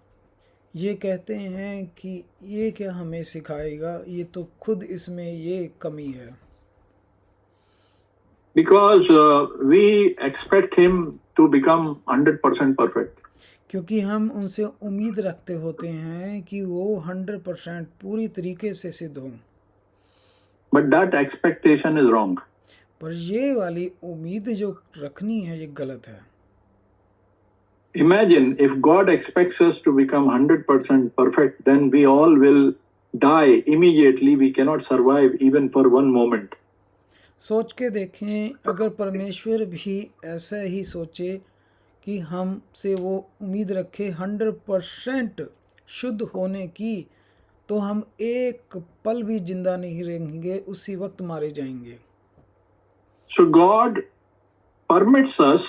ये कहते हैं कि ये क्या हमें सिखाएगा, ये तो खुद इसमें ये कमी है। Because we expect him to become 100% perfect. क्योंकि हम उनसे उम्मीद रखते होते हैं कि वो 100% पूरी तरीके से सिद्ध हों। But that expectation is wrong. पर ये वाली उम्मीद जो रखनी है ये गलत है। Imagine if God expects us to become 100% perfect, then we all will die immediately. We cannot survive even for one moment. सोच के देखें, अगर परमेश्वर भी ऐसा ही सोचे कि हमसे वो उम्मीद रखे 100% शुद्ध होने की, तो हम एक पल भी जिंदा नहीं रहेंगे, उसी वक्त मारे जाएंगे। So God permits us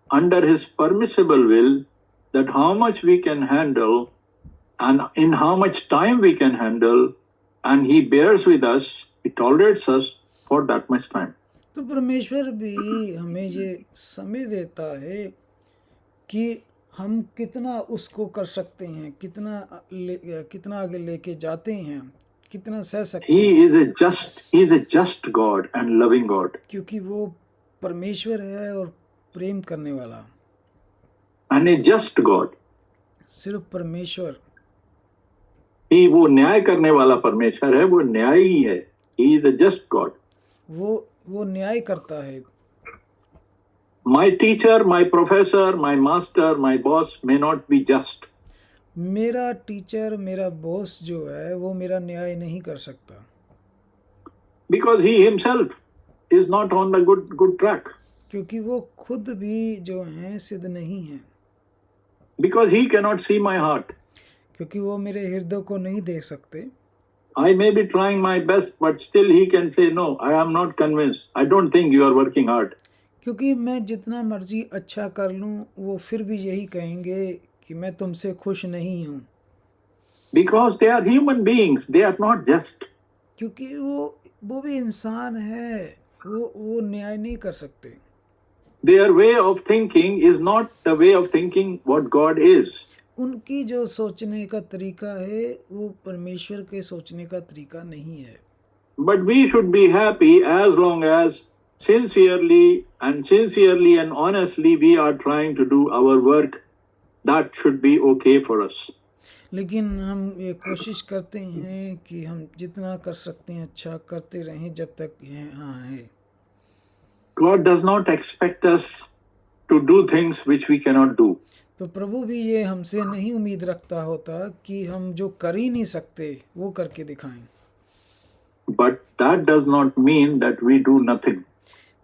under his permissible will that how much we can handle and in how much time we can handle, and he bears with us, he tolerates us for that much time. तो परमेश्वर भी हमें ये समय देता है कि हम कितना उसको कर सकते हैं, कितना आगे लेके जाते हैं, कितना सह सकते हैं, He is a just God and loving God. क्योंकि वो परमेश्वर है और प्रेम करने वाला। And a just God. सिर्फ परमेश्वर, वो न्याय करने वाला परमेश्वर है, वो न्यायी है। He is a just God. वो न्याय करता है। My teacher, my professor, my master, my boss may not be just. मेरा टीचर, मेरा बॉस जो है वो मेरा न्याय नहीं कर सकता, Because he himself is not on the good track. क्योंकि वो खुद भी जो हैं सिद्ध नहीं हैं। Because he cannot see my heart. क्योंकि वो मेरे हृदय को नहीं देख सकते। I may be trying my best, but still he can say, no, I am not convinced. I don't think you are working hard. क्योंकि मैं जितना मर्जी अच्छा कर लूं, वो फिर भी यही कहेंगे कि मैं तुमसे खुश नहीं हूं। Because they are human beings, they are not just. क्योंकि वो भी इंसान है, वो न्याय नहीं कर सकते। Their way of thinking is not the way of thinking what God is. उनकी जो सोचने का तरीका है वो परमेश्वर के सोचने का तरीका नहीं है। But we should be happy as long as sincerely and honestly we are trying to do our work. That should be okay for us. लेकिन हम ये कोशिश करते हैं कि हम जितना कर सकते हैं अच्छा करते रहें जब तक यहाँ है। God does not expect us to do things which we cannot do. तो प्रभु भी ये हमसे नहीं उम्मीद रखता होता कि हम जो कर ही नहीं सकते वो करके दिखाएं। But that does not mean that we do nothing.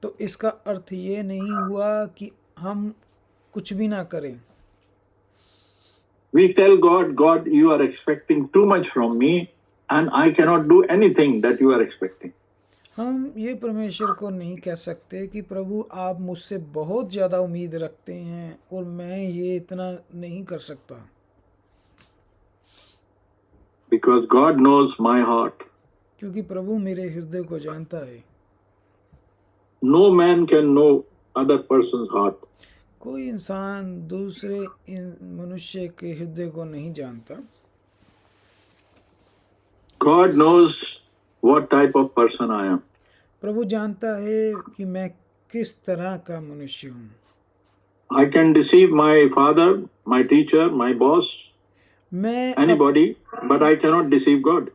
तो इसका अर्थ ये नहीं हुआ कि हम कुछ भी ना करें। We tell God, God, you are expecting too much from me and I cannot do anything that you are expecting. हम ये परमेश्वर को नहीं कह सकते कि प्रभु आप मुझसे बहुत ज़्यादा उम्मीद रखते हैं और मैं ये इतना नहीं कर सकता। Because God knows my heart. क्योंकि प्रभु मेरे हृदय को जानता है। No man can know other person's heart. कोई इंसान दूसरे मनुष्य के हृदय को नहीं जानता। God knows what type of person I am. प्रभु जानता है कि मैं किस तरह का मनुष्य हूँ। I can deceive my father, my teacher, my boss, anybody, but I cannot deceive God.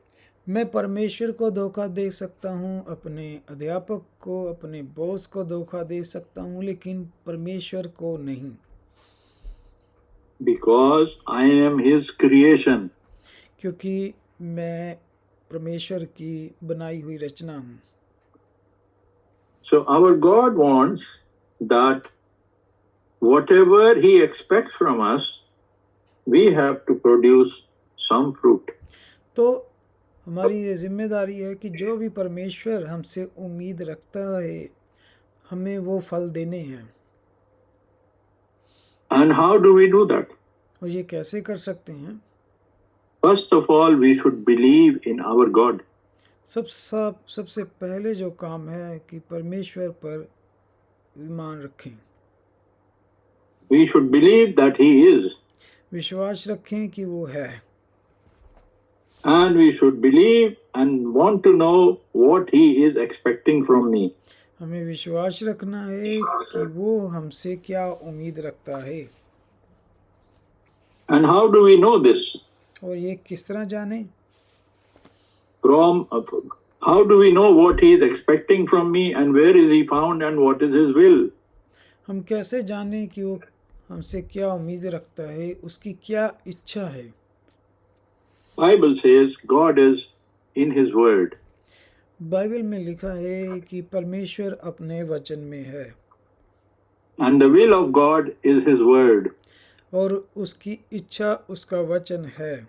मैं परमेश्वर को धोखा दे सकता हूँ, अपने अध्यापक को, अपने बॉस को धोखा दे सकता हूँ, लेकिन परमेश्वर को नहीं। Because I am his creation. क्योंकि मैं परमेश्वर की बनाई हुई रचना हूँ। So our God wants that whatever He expects from us, we have to produce some fruit. तो हमारी ये जिम्मेदारी है कि जो भी परमेश्वर हमसे उम्मीद रखता है हमें वो फल देने हैं। And how do we do that? और ये कैसे कर सकते हैं? First of all, we should believe in our God. सबसे पहले जो काम है कि परमेश्वर पर ईमान रखें, We should believe that He is, विश्वास रखें कि वो है, and we should believe and want to know what He is expecting from me. हमें विश्वास रखना है कि वो हमसे क्या उम्मीद रखता है। And how do we know this? और ये किस तरह जाने? How do we know what He is expecting from me and where is He found and what is His will? हम कैसे जाने कि वो हमसे क्या उम्मीद रखता है, उसकी क्या इच्छा है? Bible says God is in His word. Bible में लिखा है कि परमेश्वर अपने वचन में है And the will of God is His word. और उसकी इच्छा उसका वचन है।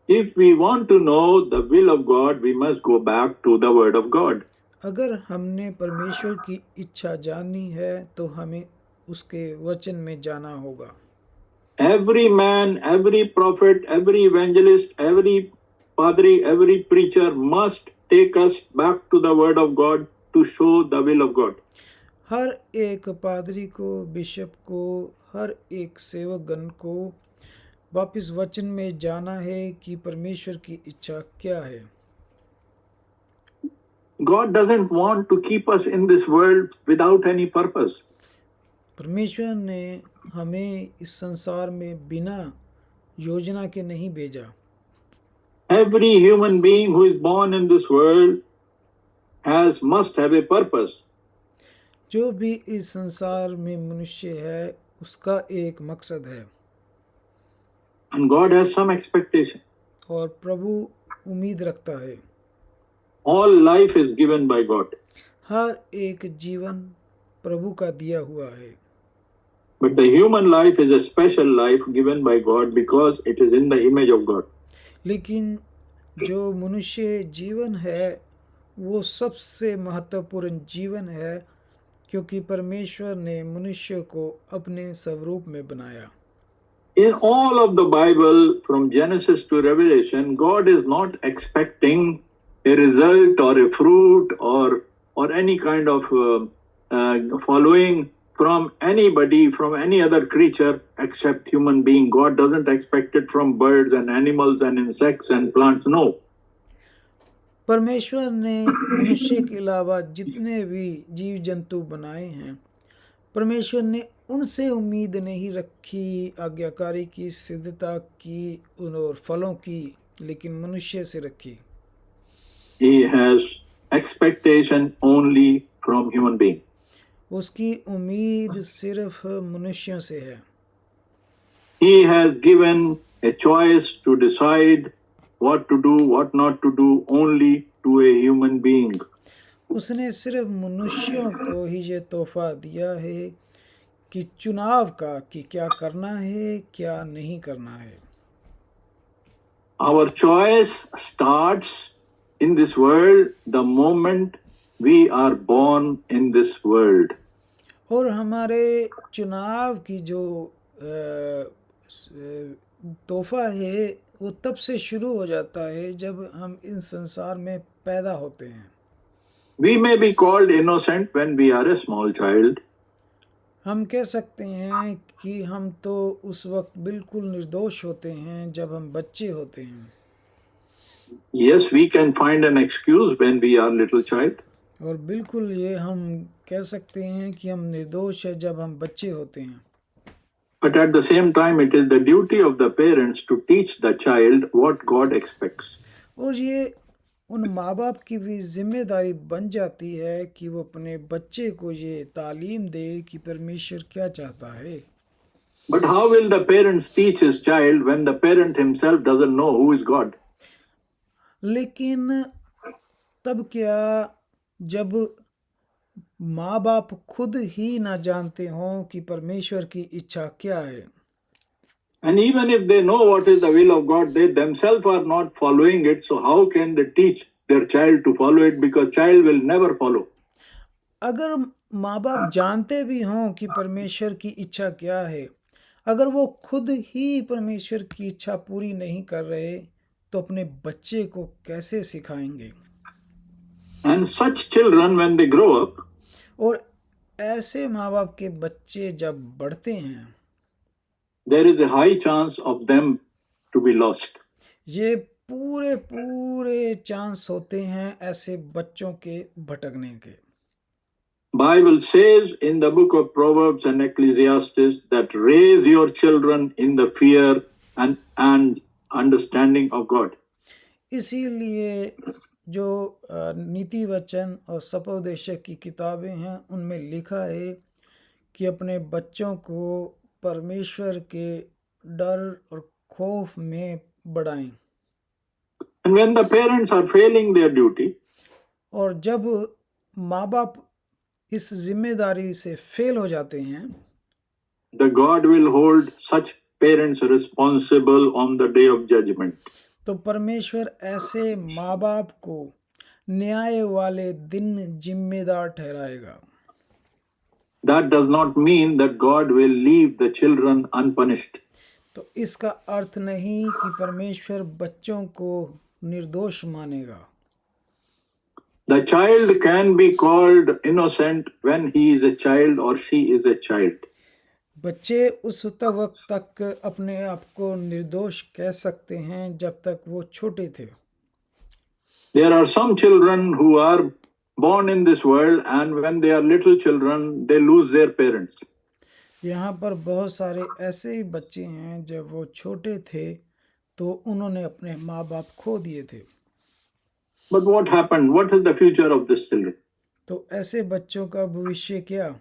If we want to know the will of God, we must go back to the word of God. अगर हमने परमेश्वर की इच्छा जाननी है तो हमें उसके वचन में जाना होगा। Every man, every prophet, every evangelist, every padri, every preacher must take us back to the word of God to show the will of God. हर एक पादरी को, बिशप को, हर एक सेवकगण को वापस वचन में जाना है कि परमेश्वर की इच्छा क्या है। God doesn't want to keep us in this world without any purpose. परमेश्वर ने हमें इस संसार में बिना योजना के नहीं भेजा। Every human being who is born in this world must have a purpose. जो भी इस संसार में मनुष्य है उसका एक मकसद है And God has some expectation. और प्रभु उम्मीद रखता है। All life is given by God. हर एक जीवन प्रभु का दिया हुआ है। But the human life is a special life given by God because it is in the image of God. लेकिन जो मनुष्य जीवन है वो सबसे महत्वपूर्ण जीवन है क्योंकि परमेश्वर ने मनुष्य को अपने स्वरूप में बनाया। In all of the Bible, from Genesis to Revelation, God is not expecting a result or a fruit or any kind of following from anybody, from any other creature except human being. God doesn't expect it from birds and animals and insects and plants. No. परमेश्वर ने मनुष्य के अलावा जितने भी जीव जंतु बनाए हैं परमेश्वर ने उनसे उम्मीद नहीं रखी आज्ञाकारी की, सिद्धता की और फलों की, लेकिन मनुष्य से रखी। He has expectation only from human being. उसकी उम्मीद सिर्फ मनुष्यों से है। He has given a choice to decide what to do, what not to do, only to a human being. उसने सिर्फ मनुष्यों को ही ये तोहफा दिया है कि चुनाव का कि क्या करना है क्या नहीं करना है। Our choice starts in this world the moment we are born in this world. और हमारे चुनाव की जो तोहफा है वो तब से शुरू हो जाता है जब हम इन संसार में पैदा होते हैं। We may be called innocent when we are a small child. हम कह सकते हैं कि हम तो उस वक्त बिल्कुल निर्दोष होते हैं जब हम बच्चे होते हैं। Yes, we can find an excuse when we are little child. और बिल्कुल ये हम कह सकते हैं कि हम निर्दोष है जब हम बच्चे होते हैं। But at the same time, it is the duty of the parents to teach the child what God expects. और ये उन माँ बाप की भी जिम्मेदारी बन जाती है कि वो अपने बच्चे को ये तालीम दे कि परमेश्वर क्या चाहता है। But how will the parents teach his child when the parent himself doesn't know who is God? लेकिन तब क्या जब माँ बाप खुद ही ना जानते हों कि परमेश्वर की इच्छा क्या है, And even if they know what is the will of God, they themselves are not following it. So how can they teach their child to follow it? Because child will never follow. अगर माँ बाप जानते भी हों कि परमेश्वर की इच्छा क्या है, अगर वो खुद ही परमेश्वर की इच्छा पूरी नहीं कर रहे तो अपने बच्चे को कैसे सिखाएंगे? And such children, when they grow up, और ऐसे माँ बाप के बच्चे जब बढ़ते हैं, there is a high chance of them to be lost. ये पूरे चांस होते हैं ऐसे बच्चों के भटकने के। Bible says in the book of Proverbs and Ecclesiastes that raise your children in the fear and understanding of God. इसीलिए जो नीति वचन और सपोदेशक की किताबें हैं उनमें लिखा है कि अपने बच्चों को परमेश्वर के डर और खौफ में बढ़ाएं। And when the parents are failing their duty, और जब माँ बाप इस जिम्मेदारी से फेल हो जाते हैं, the God will hold such parents responsible on the day of judgment. तो परमेश्वर ऐसे माँ बाप को न्याय वाले दिन जिम्मेदार ठहराएगा। That does not mean that God will leave the children unpunished. तो इसका अर्थ नहीं कि परमेश्वर बच्चों को निर्दोष मानेगा। The child can be called innocent when he is a child or she is a child. बच्चे उस वक्त तक अपने आप को निर्दोष कह सकते हैं जब तक वो छोटे थे। There are some children who are born in this world and when they are little children, they lose their parents. यहाँ पर बहुत सारे ऐसे ही बच्चे हैं जब वो छोटे थे तो उन्होंने अपने माँ बाप खो दिए थे। But what happened? What is the future of these children? तो ऐसे बच्चों का भविष्य क्या?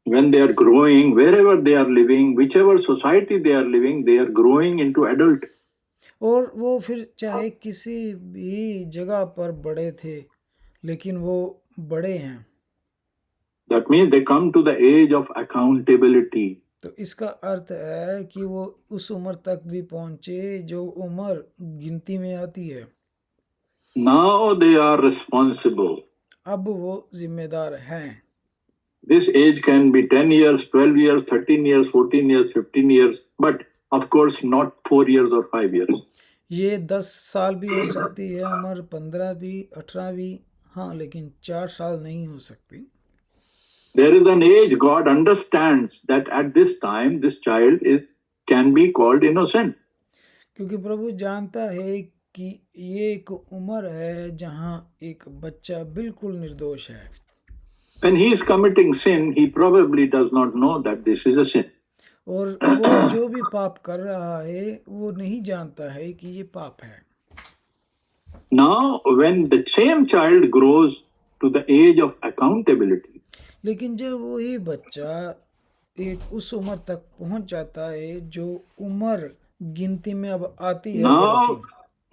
When they are growing, wherever they are living, whichever society they are living, they are growing into adult. और वो फिर चाहे किसी भी जगह पर बड़े थे लेकिन वो बड़े हैं। That means they come to the age of accountability. तो इसका अर्थ है कि वो उस उम्र तक भी पहुंचे जो उम्र गिनती में आती है। Now they are responsible. अब वो जिम्मेदार हैं। This age can be 10 years, 12 years, 13 years, 14 years, 15 years, but of course not 4 years or 5 years. ये 10 साल भी हो सकती है उम्र, 15 भी, 18 भी, हाँ, लेकिन 4 साल नहीं हो सकती। There is an age God understands that at this time this child can be called innocent. क्योंकि प्रभु जानता है कि ये एक उम्र है जहाँ एक बच्चा बिल्कुल निर्दोष है। When he is committing sin, he probably does not know that this is a sin. और वो जो भी पाप कर रहा है वो नहीं जानता है कि ये पाप है। Now, when the same child grows to the age of accountability, लेकिन जब वही बच्चा एक उस उम्र तक पहुंच जाता है जो उम्र गिनती में अब आती है बड़ों की,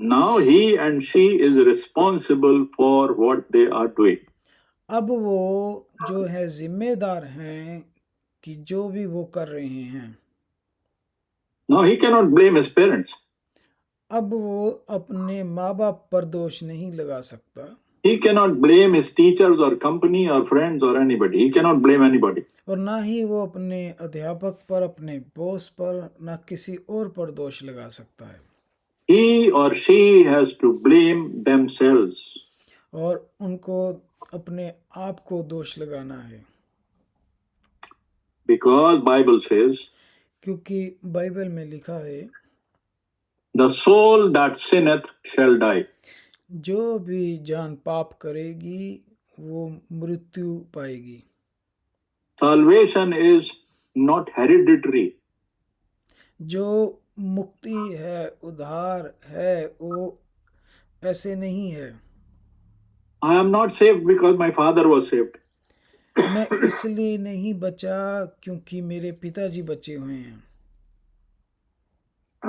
now he and she is responsible for what they are doing. अब वो जो है जिम्मेदार हैं कि जो भी वो कर रहे हैं। Now he cannot blame his parents. अब वो अपने माँ बाप पर दोष नहीं लगा सकता। He cannot blame his teachers or company or friends or anybody. He cannot blame anybody. और ना ही वो अपने अध्यापक पर, अपने बॉस पर, ना किसी और पर दोष लगा सकता है। He or she has to blame themselves. और उनको अपने आप को दोष लगाना है। Because Bible says, क्योंकि बाइबल में लिखा है, the soul that sinneth shall die. जो भी जान पाप करेगी वो मृत्यु पाएगी। Salvation is not hereditary. जो मुक्ति है, उद्धार है, वो ऐसे नहीं है। I am not saved because my father was saved. मैं इसलिए नहीं बचा क्योंकि मेरे पिताजी बचे हुए हैं।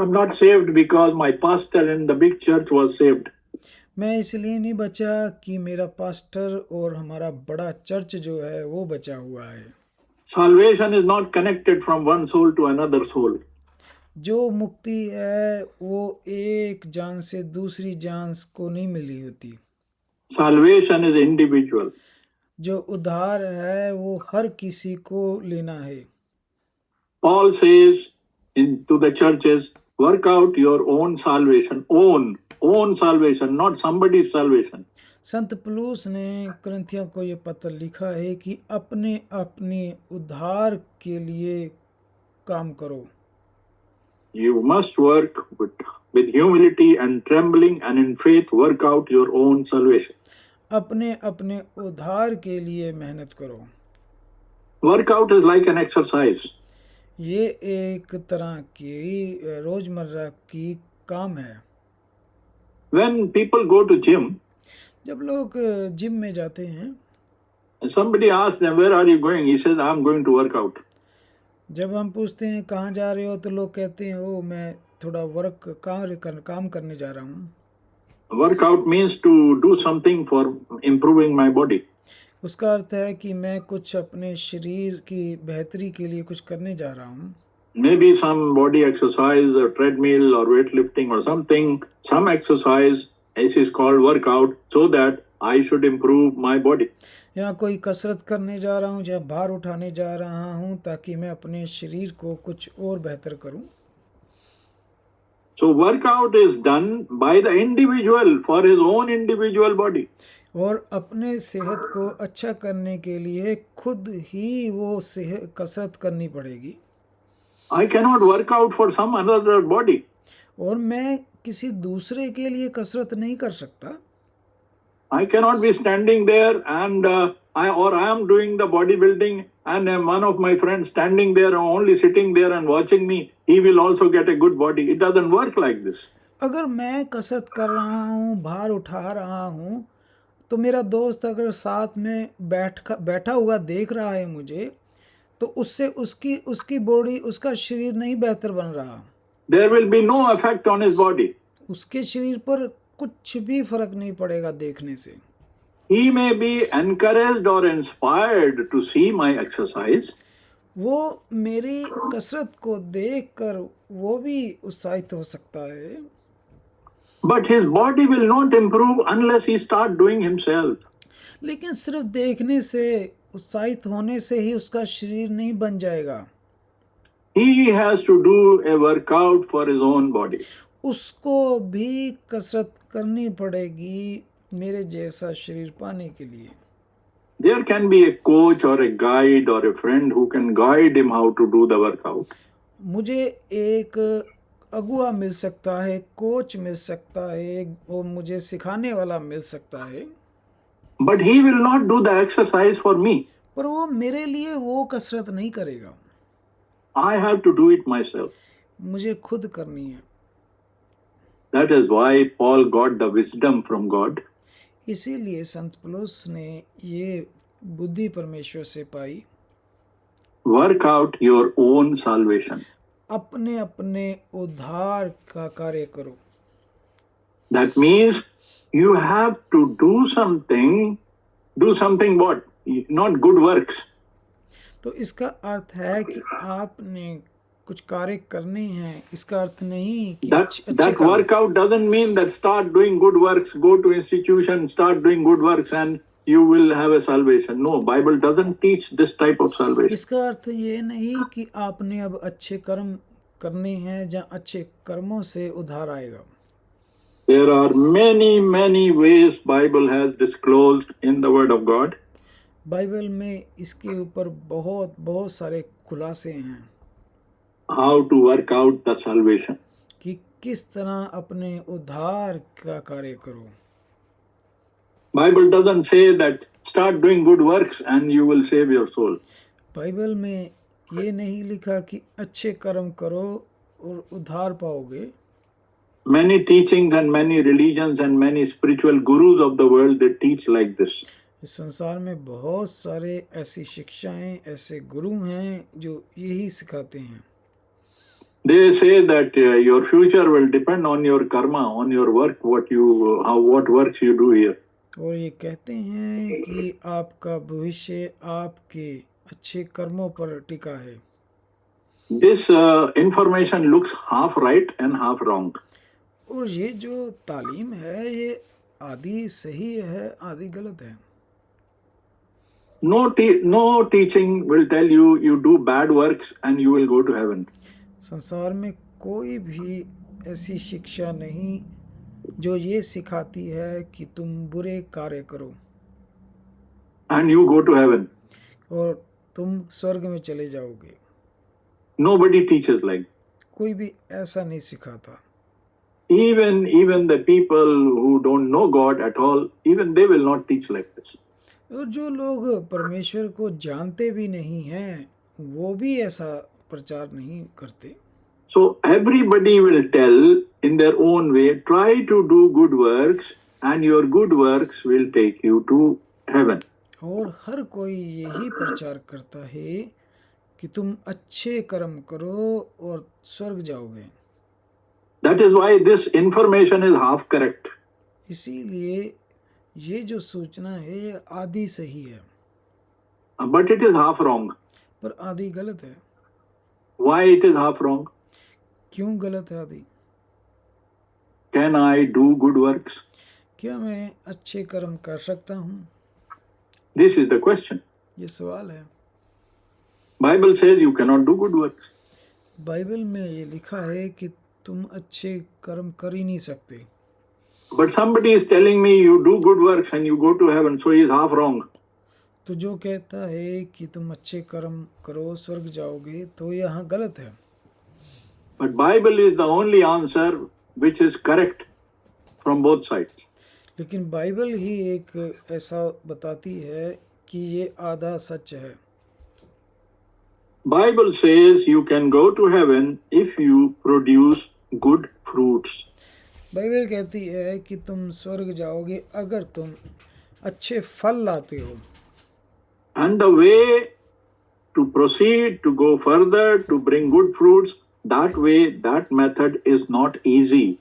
I'm not saved because my pastor in the big church was saved. मैं इसलिए नहीं बचा कि मेरा पास्टर और हमारा बड़ा चर्च जो है वो बचा हुआ है। Salvation is not connected from one soul to another soul. जो मुक्ति है वो एक जान से दूसरी जान को नहीं मिली होती। Salvation is individual. जो उद्धार है वो हर किसी को लेना है। Paul says to the churches, work out your own salvation. Own salvation, not somebody's salvation. संत पौलुस ने करंथियों को ये पत्र लिखा है कि अपने अपने उद्धार के लिए काम करो। You must work with humility and trembling and in faith work out your own salvation. अपने अपने उद्धार के लिए मेहनत करो। Workout is like an exercise. ये एक तरह की रोजमर्रा की काम है। When people go to gym, जब लोग जिम में जाते हैं, somebody asks them, where are you going? He says, I'm going to work out. जब हम पूछते हैं कहाँ जा रहे हो तो लोग कहते हैं ओ मैं थोड़ा काम करने जा रहा हूँ। Workout means to do something for improving my body. उसका अर्थ है कि मैं कुछ अपने शरीर की बेहतरी के लिए कुछ करने जा रहा हूँ। Maybe some body exercise or treadmill or weightlifting or something, some exercise, this is called workout, so that I should improve my body. यहाँ कोई कसरत करने जा रहा हूँ या भार उठाने जा रहा हूँ ताकि मैं अपने शरीर को कुछ और बेहतर करूँ। So workout is done by the individual for his own individual body. और अपने सेहत को अच्छा करने के लिए खुद ही वो कसरत करनी पड़ेगी। I cannot work out for some another body. और मैं किसी दूसरे के लिए कसरत नहीं कर सकता। I cannot be standing there and I am doing the bodybuilding and one of my friends standing there or only sitting there and watching me, he will also get a good body. It doesn't work like this. अगर मैं कसरत कर रहा हूँ, भार उठा रहा हूँ, तो मेरा दोस्त अगर साथ में बैठा हुआ देख रहा है मुझे, तो उससे उसकी बॉडी, उसका शरीर नहीं बेहतर बन रहा। There will be no effect on his body. उसके शरीर पर कुछ भी फर्क नहीं पड़ेगा देखने से। He may be encouraged or inspired to see my exercise. वो मेरी कसरत को देखकर वो भी उत्साहित हो सकता है। But his body will not improve unless he start doing himself. लेकिन सिर्फ देखने से, उत्साहित होने से ही उसका शरीर नहीं बन जाएगा। He has to do a workout for his own body. उसको भी कसरत करनी पड़ेगी मेरे जैसा शरीर पाने के लिए। There can be a coach or a guide or a friend who can guide him how to do the workout. मुझे एक अगुआ मिल सकता है, कोच मिल सकता है, वो मुझे सिखाने वाला मिल सकता है। But he will not do the exercise for me. पर वो मेरे लिए वो कसरत नहीं करेगा। I have to do it myself. मुझे खुद करनी है। That is why Paul got the wisdom from God. इसीलिए संत पौलुस ने ये बुद्धि परमेश्वर से पाई। Work out your own salvation. अपने अपने उद्धार का कार्य करो। That means you have to do something what? Not good works. तो इसका अर्थ है कि आपने कुछ कार्य करने हैं। इसका अर्थ नहीं कि That workout doesn't mean that start doing good works, go to institution, start doing good works and you will have a salvation. No, Bible doesn't teach this type of salvation. इसका अर्थ ये नहीं कि आपने अब अच्छे कर्म करने हैं जहाँ अच्छे कर्मों से उद्धार आएगा। There are many ways Bible has disclosed in the word of God. Bible में इसके ऊपर बहुत सारे खुलासे हैं। How to work out the salvation. कि किस तरह अपने उद्धार का कार्य करो। Bible doesn't say that start doing good works and you will save your soul. Bible में ये नहीं लिखा कि अच्छे कर्म करो और उद्धार पाओगे। Many teachings and many religions and many spiritual gurus of the world, they teach like this. इस संसार में बहुत सारे ऐसी शिक्षाएं, ऐसे गुरु हैं जो यही सिखाते हैं। They say that your future will depend on your karma, on your work, what works you do here. और ये कहते हैं कि आपका भविष्य आपके अच्छे कर्मों पर टिका है। This information looks half right and half wrong. और ये जो तालीम है ये आधी सही है आधी गलत है। No teaching will tell you do bad works and you will go to heaven. संसार में कोई भी ऐसी शिक्षा नहीं जो ये सिखाती है कि तुम बुरे कार्य करो And you go to heaven. और तुम स्वर्ग में चले जाओगे। Nobody teaches like. कोई भी ऐसा नहीं सिखाता। Even the people who don't know God at all, even they will not teach like this. और जो लोग परमेश्वर को जानते भी नहीं हैं वो भी ऐसा प्रचार नहीं करते। So everybody will tell in their own way, try to do good works and your good works will take you to heaven. और हर कोई यही प्रचार करता है कि तुम अच्छे कर्म करो और स्वर्ग जाओगे। That is why this information is half correct. इसीलिए ये जो सूचना है ये आधी सही है But it is half wrong. पर आधी गलत है। Why it is half wrong? क्यों गलत है आधी? Can I do good works? क्या मैं अच्छे कर्म कर सकता हूँ? This is the question. ये सवाल है। Bible says you cannot do good works. Bible में ये लिखा है कि तुम अच्छे कर्म कर ही नहीं सकते। But somebody is telling me you do good works and you go to heaven, so he is half wrong. तो जो कहता है कि तुम अच्छे कर्म करो स्वर्ग जाओगे तो यहाँ गलत है। But Bible is the only answer which is correct from both sides. लेकिन बाइबल ही एक ऐसा बताती है कि ये आधा सच है। Bible says you can go to heaven if you produce good fruits. Bible कहती है कि तुम स्वर्ग जाओगे अगर तुम अच्छे फल लाते हो। And the way to proceed, to go further, to bring good fruits, that way, that method is not easy.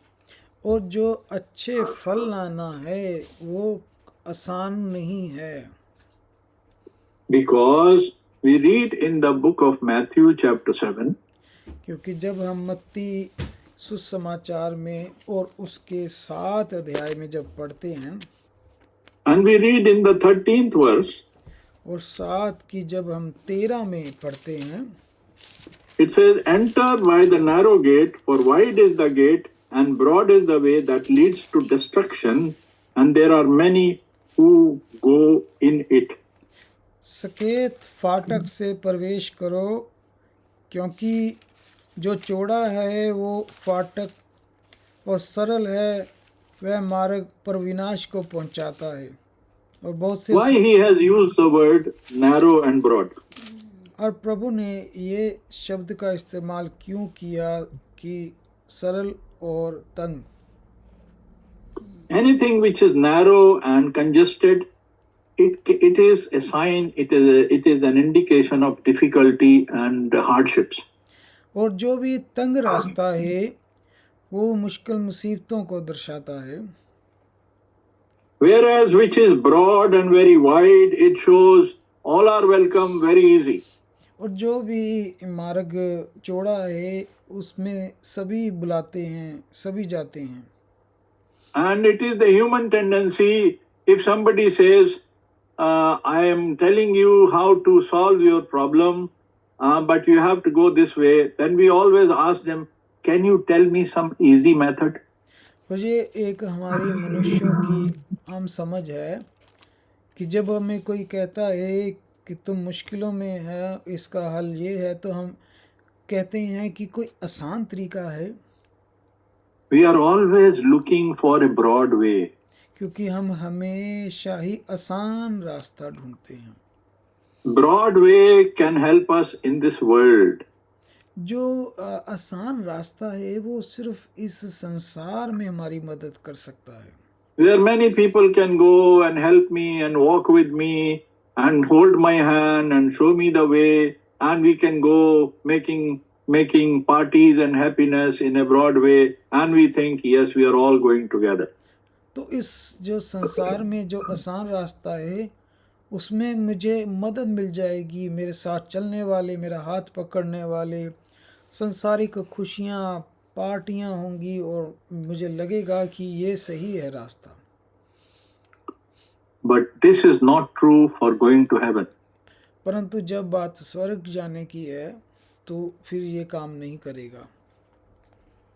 और जो अच्छे फल लाना है वो आसान नहीं है। Because we read in the book of Matthew chapter 7, क्योंकि जब हम मत्ती सुसमाचार में और उसके 7 अध्याय में जब पढ़ते हैं and we read in the 13th verse, और 7 की जब हम 13 में पढ़ते हैं it says, enter by the narrow gate, for wide is the gate and broad is the way that leads to destruction, and there are many who go in it. सकेत फाटक से प्रवेश करो क्योंकि जो चौड़ा है वो फाटक और सरल है वह मार्ग पर विनाश को पहुंचाता है और बहुत से Why he has used the word narrow and broad? और प्रभु ने ये शब्द का इस्तेमाल क्यों किया कि सरल और तंग? Anything which is narrow and congested, it is a sign, it is an indication of difficulty and hardships. और जो भी तंग रास्ता है वो मुश्किल मुसीबतों को दर्शाता है। Whereas which is broad and very wide, it shows all are welcome, very easy. और जो भी मार्ग चौड़ा है उसमें सभी बुलाते हैं, सभी जाते हैं। And it is the human tendency, if somebody says, I am telling you how to solve your problem, but you have to go this way, then we always ask them, can you tell me some easy method? और ये एक हमारी मनुष्यों की आम समझ है कि जब हमें कोई कहता है कि तुम मुश्किलों में है, इसका हल ये है, तो हम कहते हैं कि कोई आसान तरीका है। We are always looking for a broad way. क्योंकि हम हमेशा ही आसान रास्ता ढूंढते हैं। Broad way can help us in this world. जो आसान रास्ता है वो सिर्फ इस संसार में हमारी मदद कर सकता है। Where many people can go and help me and walk with me and hold my hand and show me the way, and we can go making making parties and happiness in a broad way, and we think, yes, we are all going together. तो इस जो संसार में जो आसान रास्ता है उसमें मुझे मदद मिल जाएगी, मेरे साथ चलने वाले, मेरा हाथ पकड़ने वाले, संसारिक खुशियाँ, पार्टियाँ होंगी और मुझे लगेगा कि ये सही है रास्ता। But this is not true for going to heaven. परंतु जब बात स्वर्ग जाने की है तो फिर ये काम नहीं करेगा।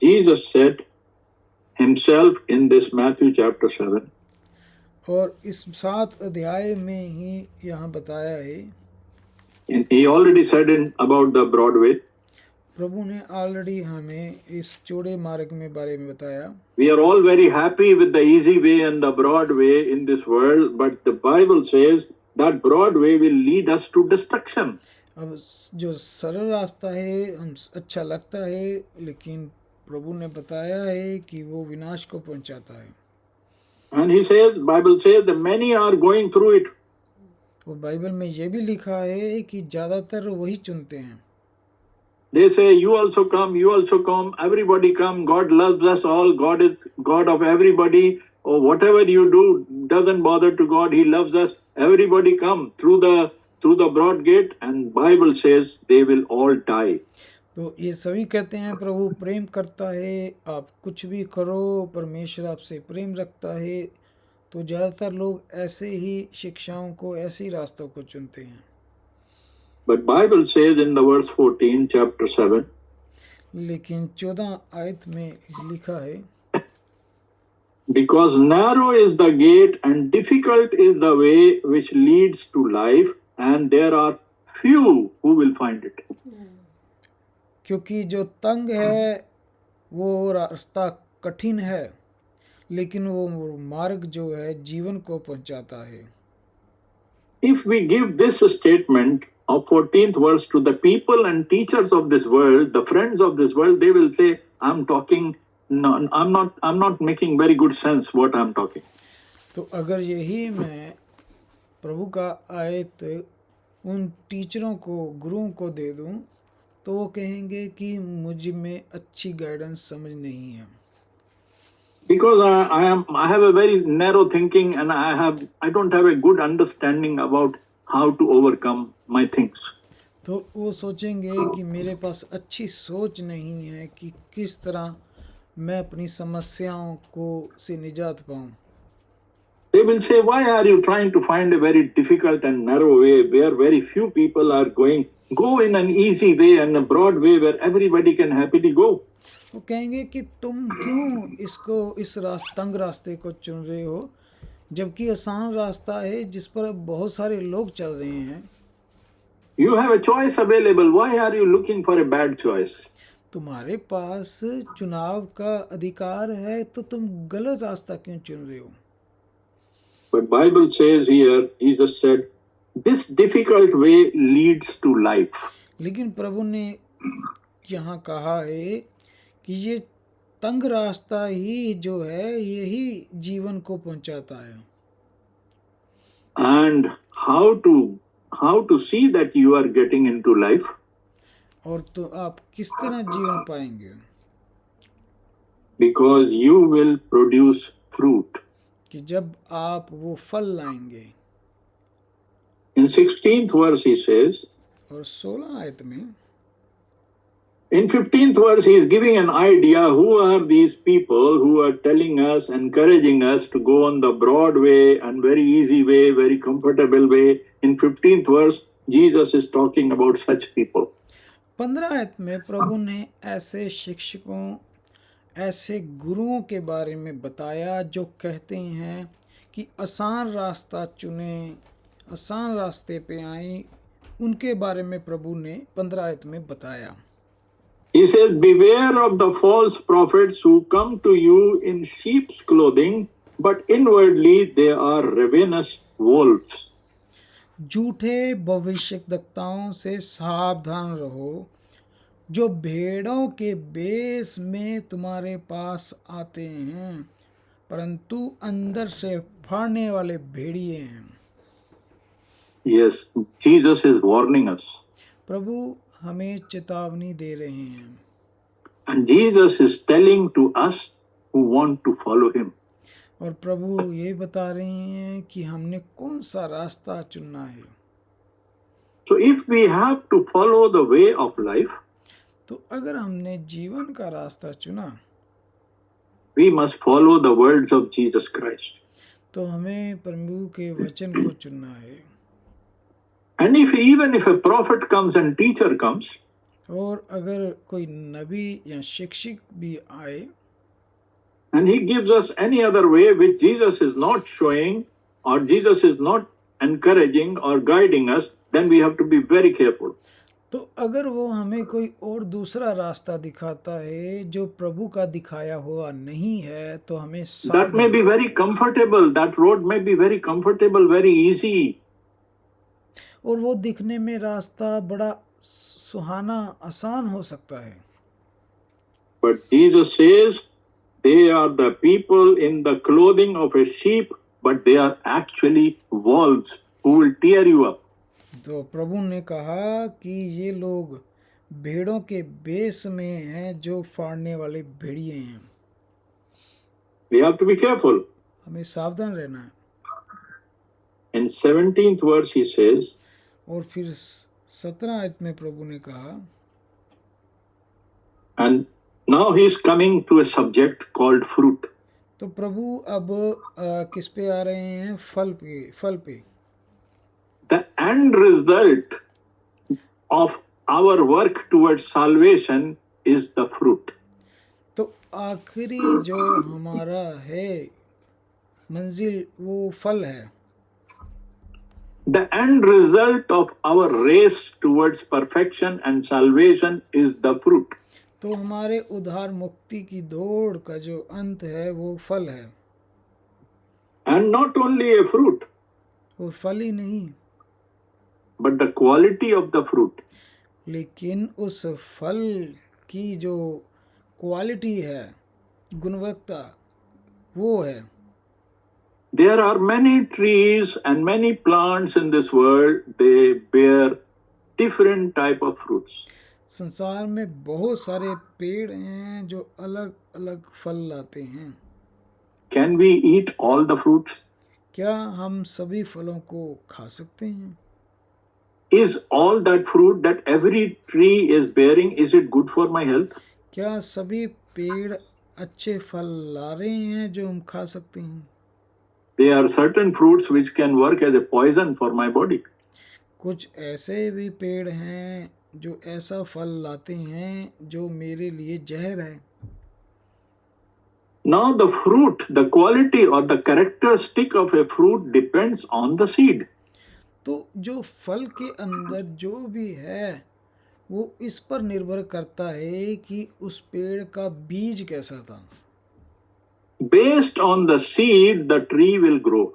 Jesus said himself in this Matthew chapter 7, और इस 7 अध्याय में ही यहाँ बताया है, and he already said about the broad way. प्रभु ने ऑलरेडी हमें इस चौड़े मार्ग में बारे में बताया। We are all very happy with the easy way and the broad way in this world, but the Bible says that broad way will lead us to destruction. अब जो सरल रास्ता है हम अच्छा लगता है, लेकिन प्रभु ने बताया है कि वो विनाश को पहुंचाता है। And he says, Bible says that many are going through it. और बाइबल में ये भी लिखा है कि ज़्यादातर वही चुनते हैं। They say, you also come, everybody come, God loves us all, God is God of everybody, or whatever you do doesn't bother to God, He loves us, everybody come through the broad gate, and Bible says they will all die. तो ये सभी कहते हैं प्रभु प्रेम करता है, आप कुछ भी करो, परमेश्वर आपसे प्रेम रखता है, तो ज़्यादातर लोग ऐसे ही शिक्षाओं को, ऐसे ही रास्तों को चुनते हैं। But Bible says in the verse 14, chapter 7, लेकिन 14 आयत में लिखा है, because narrow is the gate and difficult is the way which leads to life, and there are few who will find it. क्योंकि जो तंग है वो रास्ता कठिन है, लेकिन वो मार्ग जो है जीवन को पहुंचाता है। If we give this statement of 14th verse to the people and teachers of this world, the friends of this world, they will say, I'm not making very good sense what I'm talking. तो अगर यही मैं प्रभु का आयत उन टीचरों को, गुरुओं को दे दूं, तो वो कहेंगे कि मुझ में अच्छी गाइडेंस समझ नहीं है। Because I have a very narrow thinking, and I don't have a good understanding about how to overcome my things. तो वो सोचेंगे कि मेरे पास अच्छी सोच नहीं है कि किस तरह मैं अपनी समस्याओं को से निजात पाऊं। They will say, why are you trying to find a very difficult and narrow way where very few people are going? Go in an easy way and a broad way where everybody can happily go. वो कहेंगे कि तुम क्यों इस तंग रास्ते को चुन रहे हो, जबकि आसान रास्ता है जिस पर बहुत सारे लोग चल रहे हैं। You have a choice available. Why are you looking for a bad choice? तुम्हारे पास चुनाव का अधिकार है, तो तुम गलत रास्ता क्यों चुन रहे हो? But Bible says here, Jesus said, this difficult way leads to life. लेकिन प्रभु ने यहाँ कहा है कि ये तंग रास्ता ही जो है यही जीवन को पहुंचाता है। And how to see that you are getting into life? और तो आप किस तरह जीवन पाएंगे? Because you will produce fruit. कि जब आप वो फल लाएंगे। In 16th verse he says, और 16 आयत में, in 15th verse he is giving an idea who are these people who are telling us, encouraging us to go on the broad way and very easy way, very comfortable way. In 15th verse Jesus is talking about such people. 15 आयत में प्रभु ने ऐसे शिक्षकों, ऐसे गुरुओं के बारे में बताया जो कहते हैं कि आसान रास्ता चुने, आसान रास्ते पे आए, उनके बारे में प्रभु ने 15 आयत में बताया। He says, beware of the false prophets who come to you in sheep's clothing, but inwardly they are ravenous wolves. झूठे भविष्यद्वक्ताओं से सावधान रहो, जो भेड़ों के भेष में तुम्हारे पास आते हैं, परंतु अंदर से फाड़ने वाले भेड़िए हैं। Yes, Jesus is warning us. प्रभु हमें चेतावनी दे रहे हैं And Jesus is telling to us who want to follow him. और प्रभु ये बता रहे हैं कि हमने कौन सा रास्ता चुनना है। So if we have to follow the way of life, तो अगर हमने जीवन का रास्ता चुना we must follow the words of Jesus Christ. तो हमें प्रभु के वचन को चुनना है। And even if a prophet comes and teacher comes, और अगर कोई नबी या शिक्षक भी आए and he gives us any other way which Jesus is not showing or Jesus is not encouraging or guiding us, then we have to be very careful. तो अगर वो हमें कोई और दूसरा रास्ता दिखाता है जो प्रभु का दिखाया हुआ नहीं है तो हमें That may be very comfortable, that road may be very comfortable, very easy. और वो दिखने में रास्ता बड़ा सुहाना आसान हो सकता है। But Jesus says they are the people in the clothing of a sheep, but they are actually wolves who will tear you up. तो प्रभु ने कहा कि ये लोग भेड़ों के बेस में हैं जो फाड़ने वाले भेड़िए हैं। We have to be careful. हमें सावधान रहना है। In 17th verse he says, और फिर 17 आयत में प्रभु ने कहा, and now he is coming to a subject called fruit. तो प्रभु अब किस पे आ रहे हैं? फल पे। The end result of our work towards salvation is the fruit. तो आखिरी जो हमारा है मंजिल वो फल है। The end result of our race towards perfection and salvation is the fruit. तो हमारे उद्धार मुक्ति की दौड़ का जो अंत है वो फल है। And not only a fruit, और फल ही नहीं but the quality of the fruit. लेकिन उस फल की जो क्वालिटी है, गुणवत्ता, वो है। There are many trees and many plants in this world, they bear different type of fruits. संसार में बहुत सारे पेड़ हैं जो अलग अलग फल लाते हैं। Can we eat all the fruits? क्या हम सभी फलों को खा सकते हैं? Is all that fruit that every tree is bearing, is it good for my health? क्या सभी पेड़ अच्छे फल ला रहे हैं जो हम खा सकते हैं? There are certain fruits which can work as a poison for my body. कुछ ऐसे भी पेड़ हैं जो ऐसा फल लाते हैं जो मेरे लिए जहर है। Now the fruit, the quality or the characteristic of a fruit depends on the seed. तो जो फल के अंदर जो भी है वो इस पर निर्भर करता है कि उस पेड़ का बीज कैसा था। Based on the seed, the tree will grow.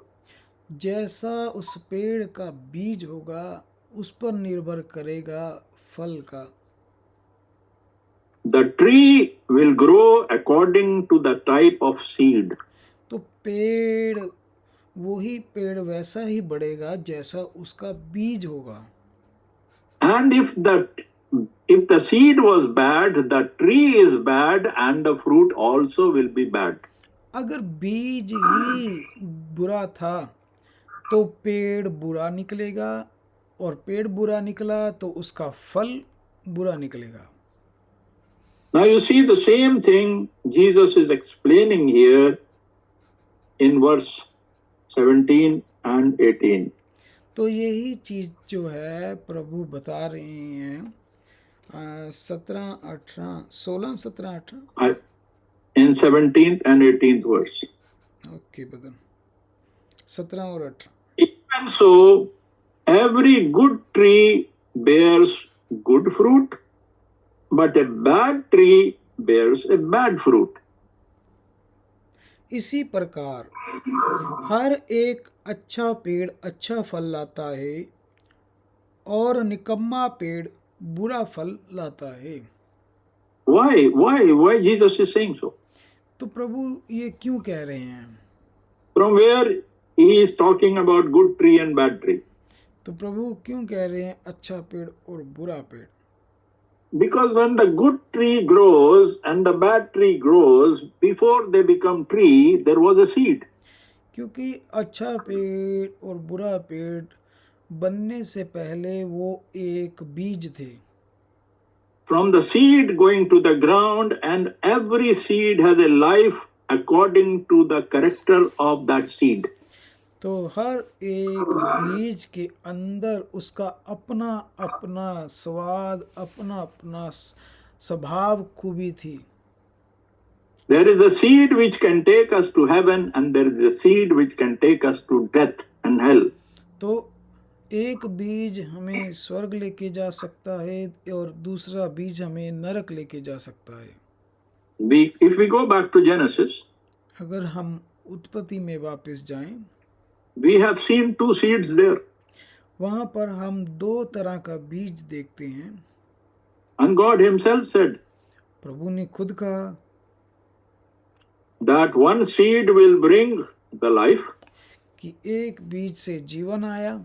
जैसा उस पेड़ का बीज होगा उस पर निर्भर करेगा फल का। The tree will grow according to the type of seed. तो पेड़ वही पेड़ वैसा ही बढ़ेगा जैसा उसका बीज होगा। And if the seed was bad, the tree is bad and the fruit also will be bad. अगर बीज ही बुरा था तो पेड़ बुरा निकलेगा और पेड़ बुरा निकला तो उसका फल बुरा निकलेगा। Now you see the same thing Jesus is explaining here in verse 17 and 18. तो यही चीज जो है प्रभु बता रहे हैं 17, 18, 16, 17, 18 In 17th and 18th verse. Okay बदन 17 और 18। Even so, every good tree bears good fruit, but a bad tree bears a bad fruit. इसी प्रकार हर एक अच्छा पेड़ अच्छा फल लाता है और निकम्मा पेड़ बुरा फल लाता है। Why Jesus is saying so? तो प्रभु ये क्यों कह रहे हैं? From where he is talking about good tree and bad tree? तो प्रभु क्यों कह रहे हैं अच्छा पेड़ और बुरा पेड़? Because when the good tree grows and the bad tree grows, before they become tree, there was a seed. क्योंकि अच्छा पेड़ और बुरा पेड़ बनने से पहले वो एक बीज थे। From the seed going to the ground, and every seed has a life according to the character of that seed. तो हर एक बीज के अंदर उसका अपना अपना स्वाद, अपना अपना स्वभाव खूबी थी। There is a seed which can take us to heaven, and there is a seed which can take us to death and hell. तो एक बीज हमें स्वर्ग लेके जा सकता है और दूसरा बीज हमें नरक लेके जा सकता है। If we go back to Genesis, अगर हम उत्पत्ति में वापस जाएं, we have seen two seeds there. वहां पर हम दो तरह का बीज देखते हैं। And God himself said प्रभु ने खुद कहा that one seed will bring the life, कि एक बीज से जीवन आया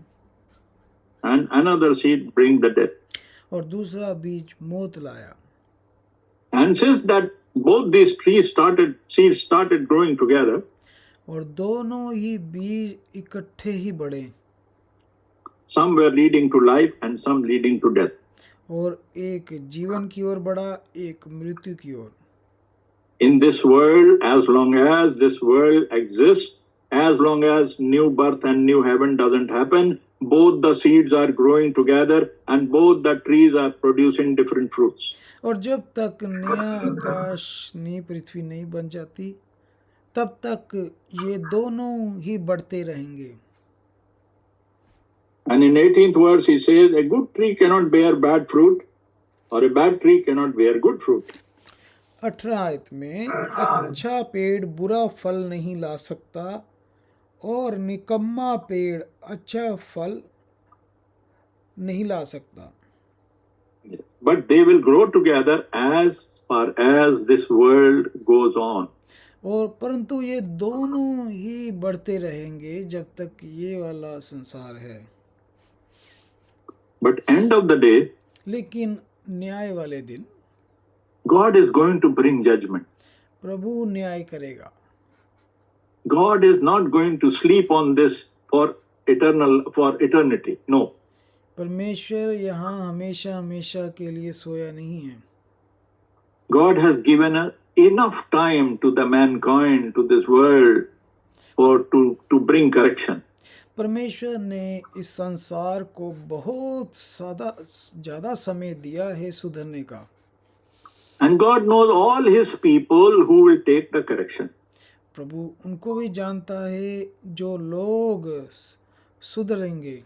and another seed bring the death. और दूसरा बीज मौत लाया। And since that both these seeds started growing together, और दोनों ही बीज इकट्ठे ही बढ़े, some were leading to life and some leading to death. और एक जीवन की ओर बढ़ा, एक मृत्यु की ओर। In this world, as long as this world exists, as long as new birth and new heaven doesn't happen, both the seeds are growing together and both the trees are producing different fruits. और जब तक नया आकाश नई पृथ्वी नहीं बन जाती, तब तक ये दोनों ही बढ़ते रहेंगे। And in 18th verse he says, a good tree cannot bear bad fruit, or a bad tree cannot bear good fruit. 18 आयत में अच्छा पेड़ बुरा फल नहीं ला सकता और निकम्मा पेड़ अच्छा फल नहीं ला सकता। But they will grow together as far as this world goes on. और परंतु ये दोनों ही बढ़ते रहेंगे जब तक ये वाला संसार है। But end of the day, लेकिन न्याय वाले दिन God is going to bring judgment. प्रभु न्याय करेगा। God is not going to sleep on this for eternity. No. परमेश्वर यहाँ हमेशा हमेशा के लिए सोया नहीं है। God has given enough time to the mankind, to this world, to bring correction. परमेश्वर ने इस संसार को बहुत ज़्यादा समय दिया है सुधरने का। And God knows all his people who will take the correction. प्रभु उनको भी जानता है जो लोग सुधरेंगे।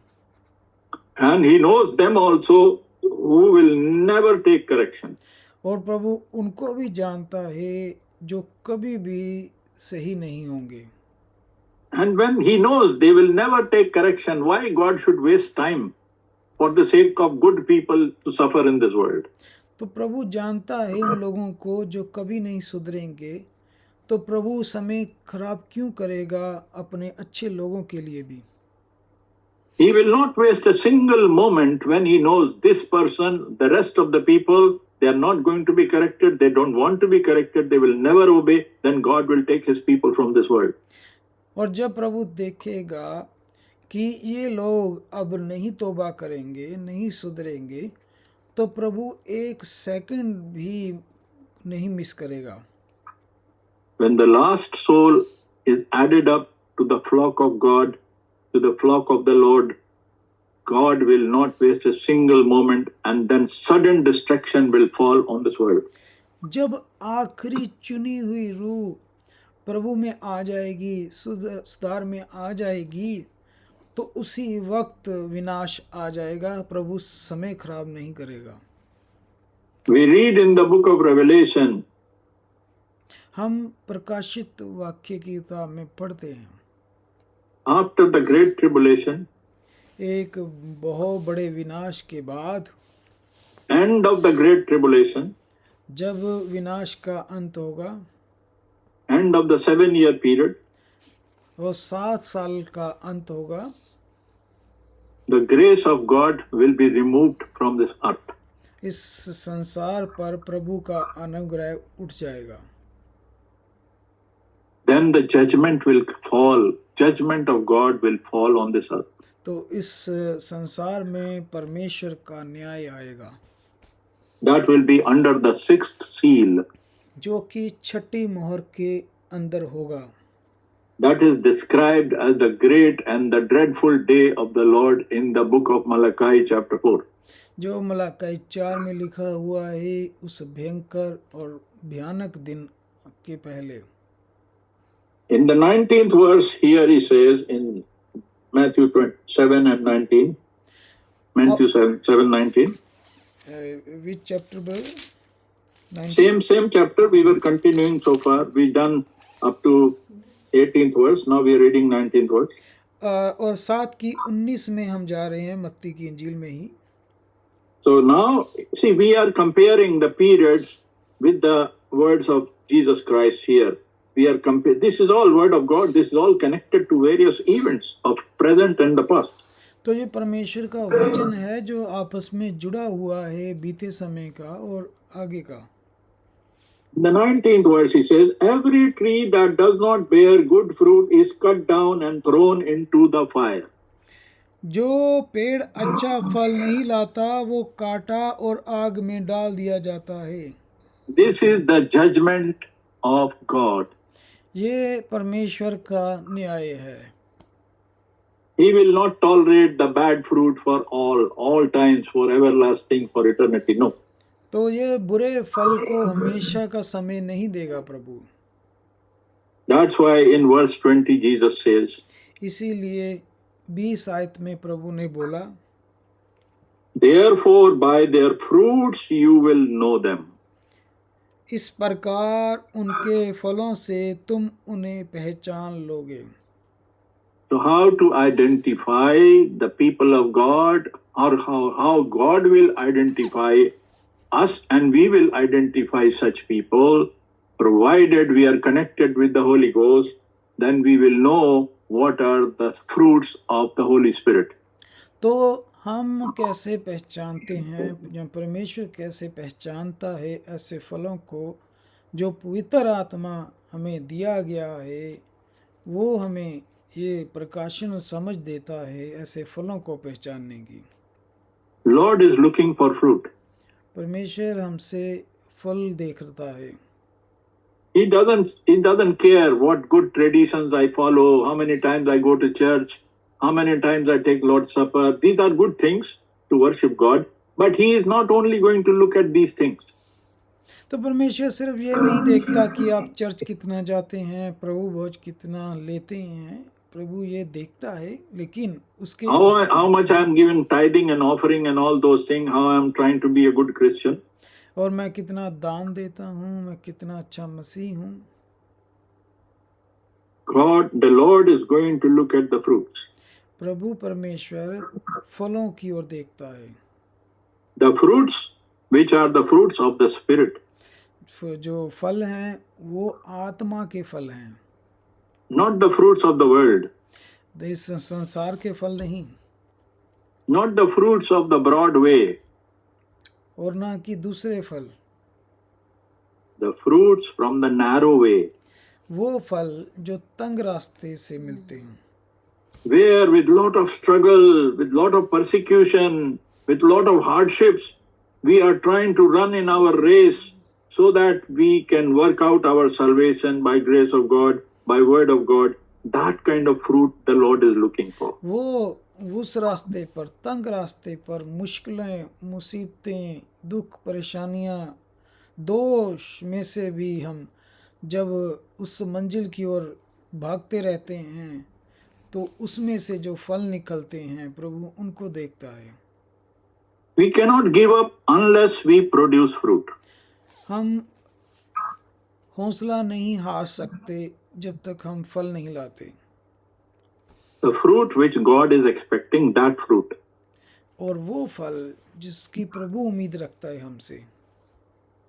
And he knows them also who will never take correction. और प्रभु उनको भी जानता है जो कभी भी सही नहीं होंगे। And when he knows they will never take correction, why God should waste time for the sake of good people to suffer in this world? तो प्रभु जानता है उन लोगों को जो कभी नहीं सुधरेंगे, तो प्रभु समय खराब क्यों करेगा अपने अच्छे लोगों के लिए भी। He will not waste a single moment when he knows this person, the rest of the people, they are not going to be corrected, they don't want to be corrected, they will never obey, then God will take his people from this world. और जब प्रभु देखेगा कि ये लोग अब नहीं तौबा करेंगे, नहीं सुधरेंगे, तो प्रभु एक सेकंड भी नहीं मिस करेगा। When the last soul is added up to the flock of God, to the flock of the Lord, God will not waste a single moment, and then sudden destruction will fall on this world. जब आखिरी चुनी हुई रूह प्रभु में आ जाएगी, सुधार में आ जाएगी, तो उसी वक्त विनाश आ जाएगा। प्रभु समय खराब नहीं करेगा। We read in the book of Revelation, हम प्रकाशित वाक्य की किताब में पढ़ते हैं, after the great tribulation, एक बहुत बड़े विनाश के बाद, end of the great tribulation, जब विनाश का अंत होगा, end of the 7-year period, वो 7 साल का अंत होगा, the grace of God will be removed from this earth. इस संसार पर प्रभु का अनुग्रह उठ जाएगा, then the judgment will fall. Judgment of God will fall on this earth. तो इस संसार में परमेश्वर का न्याय आएगा, That will be under the sixth seal. जो कि छठी मोहर के अंदर होगा। That is described as the great and the dreadful day of the Lord in the book of Malachi chapter 4. जो मलाकी 4 में लिखा हुआ है उस भयंकर और भयानक दिन के पहले। In the 19th verse, here he says in Matthew 7 and 19, Matthew 7:19. Which chapter, brother? 19. Same chapter. We were continuing so far. We done up to 18th verse. Now we are reading 19th verse. और 7 की 19 में हम जा रहे हैं, मत्ती की इंजील में ही। So now, see, we are comparing the periods with the words of Jesus Christ here. We are this is all word of God. This is all connected to various events of present and the past. तो ये परमेश्वर का वचन है जो आपस में जुड़ा हुआ है बीते समय का और आगे का। In the 19th verse he says, every tree that does not bear good fruit is cut down and thrown into the fire. जो पेड़ अच्छा फल नहीं लाता वो काटा और आग में डाल दिया जाता है। This is the judgment of God. ये परमेश्वर का न्याय है। He will not tolerate the bad fruit for all times, for everlasting, for eternity. No. तो ये बुरे फल को हमेशा का समय नहीं देगा प्रभु। That's why in verse 20 Jesus says, इसीलिए 20 आयत में प्रभु ने बोला, therefore by their fruits you will know them. इस प्रकार उनके फलों से तुम उन्हें पहचान लोगे। So how to identify the people of God, or how God will identify us and we will identify such people, provided we are connected with the Holy Ghost, then we will know what are the fruits of the Holy Spirit. तो हम कैसे पहचानते हैं, या परमेश्वर कैसे पहचानता है ऐसे फलों को जो पवित्र आत्मा हमें दिया गया है, वो हमें ये प्रकाशन समझ देता है ऐसे फलों को पहचानने की। Lord is looking for fruit. परमेश्वर हमसे फल देखता है। He doesn't care what good traditions I follow, how many times I go to church, how many times I take Lord's Supper. These are good things to worship God, but He is not only going to look at these things. तो परमेश्वर सिर्फ ये नहीं देखता कि आप church कितना जाते हैं, प्रभु भोज कितना लेते हैं, प्रभु ये देखता है, लेकिन उसके how much I am giving tithing and offering and all those things, how I am trying to be a good Christian. और मैं कितना दान देता हूँ, मैं कितना अच्छा मसीह हूँ। God, the Lord is going to look at the fruits. प्रभु परमेश्वर फलों की ओर देखता है। The fruits, which are the fruits of the Spirit. जो फल हैं वो आत्मा के फल हैं, Not the fruits of the world. इस संसार के फल नहीं, Not the fruits of the broad way. और ना कि दूसरे फल। The fruits from the narrow way. वो फल जो तंग रास्ते से मिलते हैं, Where with lot of struggle, with lot of persecution, with lot of hardships, we are trying to run in our race so that we can work out our salvation by grace of God, by word of God. That kind of fruit the Lord is looking for. वो उस रास्ते पर, तंग रास्ते पर मुश्किलें, मुसीबतें, दुख, परेशानियां, दोष में से भी हम जब उस मंजिल की ओर भागते रहते हैं तो उसमें से जो फल निकलते हैं प्रभु उनको देखता है। We cannot give up unless we produce fruit. हम हौसला नहीं हार सकते जब तक हम फल नहीं लाते। The fruit which God is expecting, that fruit. और वो फल जिसकी प्रभु उम्मीद रखता है हमसे।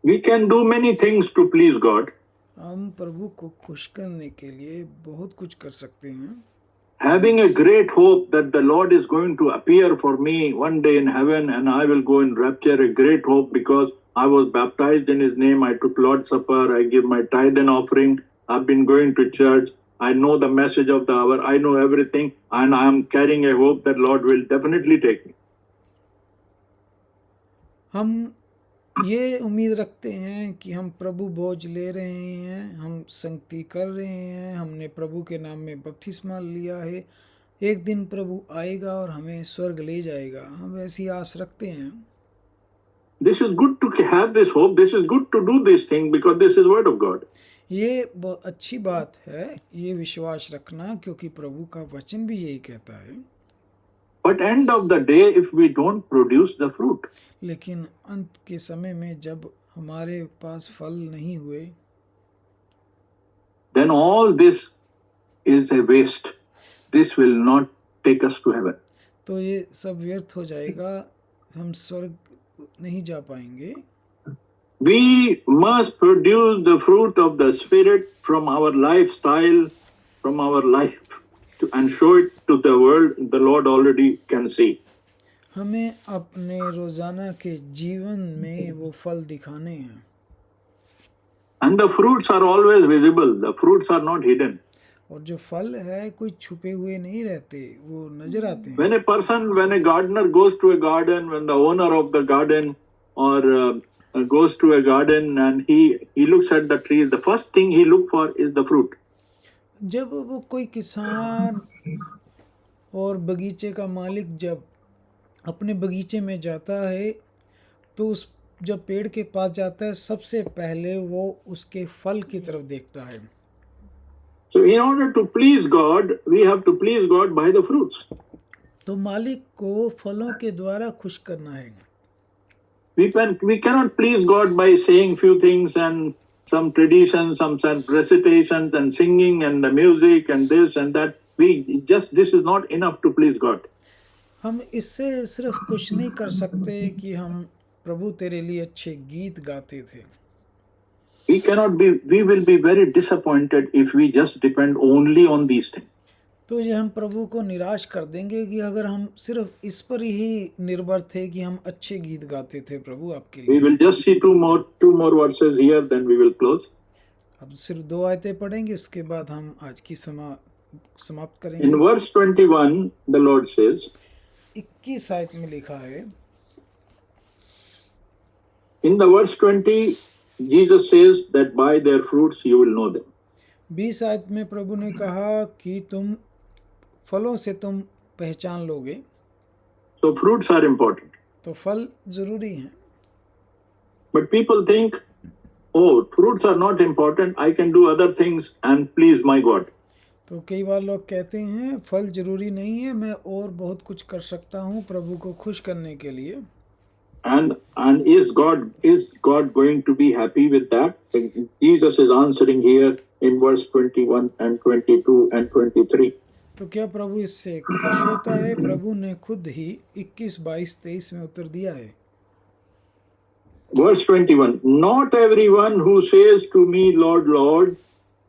We can do many things to please God. हम प्रभु को खुश करने के लिए बहुत कुछ कर सकते हैं। having a great hope that the Lord is going to appear for me one day in heaven and I will go in rapture, a great hope because I was baptized in His name, I took Lord's Supper, I give my tithe and offering, I've been going to church, I know the message of the hour, I know everything, and I am carrying a hope that Lord will definitely take me. हम ये उम्मीद रखते हैं कि हम प्रभु भोज ले रहे हैं, हम संगति कर रहे हैं, हमने प्रभु के नाम में बपतिस्मा लिया है, एक दिन प्रभु आएगा और हमें स्वर्ग ले जाएगा, हम ऐसी आस रखते हैं। This is good to have this hope, this is good to do this thing because this is word of God. ये बहुत अच्छी बात है ये विश्वास रखना, क्योंकि प्रभु का वचन भी यही कहता है। But end of the day, if we don't produce the fruit, लेकिन अंत के समय में जब हमारे पास फल नहीं हुए, then all this is a waste. This will not take us to heaven. तो ये सब व्यर्थ हो जाएगा, हम स्वर्ग नहीं जा पाएंगे। We must produce the fruit of the Spirit from our lifestyle, from our life, and show it to the world. The Lord already can see. हमें अपने रोजाना के जीवन में वो फल दिखाने हैं। And the fruits are always visible. The fruits are not hidden. और जो फल है कोई छुपे हुए नहीं रहते, वो नजर आते हैं। When a gardener goes to a garden, when the owner of the garden or goes to a garden and he looks at the trees, the first thing he look for is the fruit. जब वो कोई किसान और बगीचे का मालिक जब अपने बगीचे में जाता है तो उस जब पेड़ के पास जाता है सबसे पहले वो उसके फल की तरफ देखता है। So in order to please God, we have to please God by the fruits. तो मालिक को फलों के द्वारा खुश करना है। We cannot please God by saying few things and some traditions, some recitations and singing and the music and this and that. This is not enough to please God. हम इससे सिर्फ कुछ नहीं कर सकते कि हम प्रभु तेरे लिए अच्छे गीत गाते थे। We will be very disappointed if we just depend only on these things. तो ये हम प्रभु को निराश कर देंगे कि अगर हम सिर्फ इस पर ही निर्भर थे कि हम अच्छे गीत गाते थे प्रभु आपके लिए। We will just see two more verses here, then we will close. अब सिर्फ 2 आयतें पढ़ेंगे, उसके बाद हम आज की समाप्त करेंगे। In verse 21, the Lord says, 21 आयत में लिखा है, in the verse 20, Jesus says that by their fruits you will know them. 20 आयत में प्रभु ने कहा कि तुम फलों से तुम पहचान लोगे। So fruits are important. तो फल जरूरी हैं। But people think, oh, fruits are not important. I can do other things and please my God. तो कई बार लोग कहते हैं फल जरूरी नहीं है, मैं और बहुत कुछ कर सकता हूँ प्रभु को खुश करने के लिए। And is God going to be happy with that? Jesus is answering here in verse 21 and 22 and 23. तो क्या प्रभु इससे खुश होता है? प्रभु ने खुद ही 21, 22, 23 में उत्तर दिया है। Verse 21, not everyone who says to me, Lord, Lord,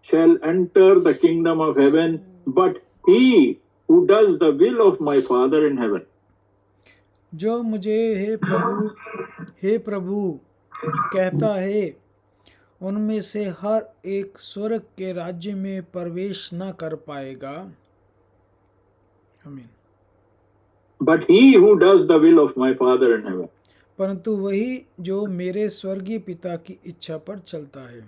shall enter the kingdom of heaven, but he who does the will of my Father in heaven. जो मुझे हे प्रभु कहता है, उनमें से हर एक स्वर्ग के राज्य में प्रवेश न कर पाएगा। आमीन। But he who does the will of my Father in heaven. परंतु वही जो मेरे स्वर्गीय पिता की इच्छा पर चलता है।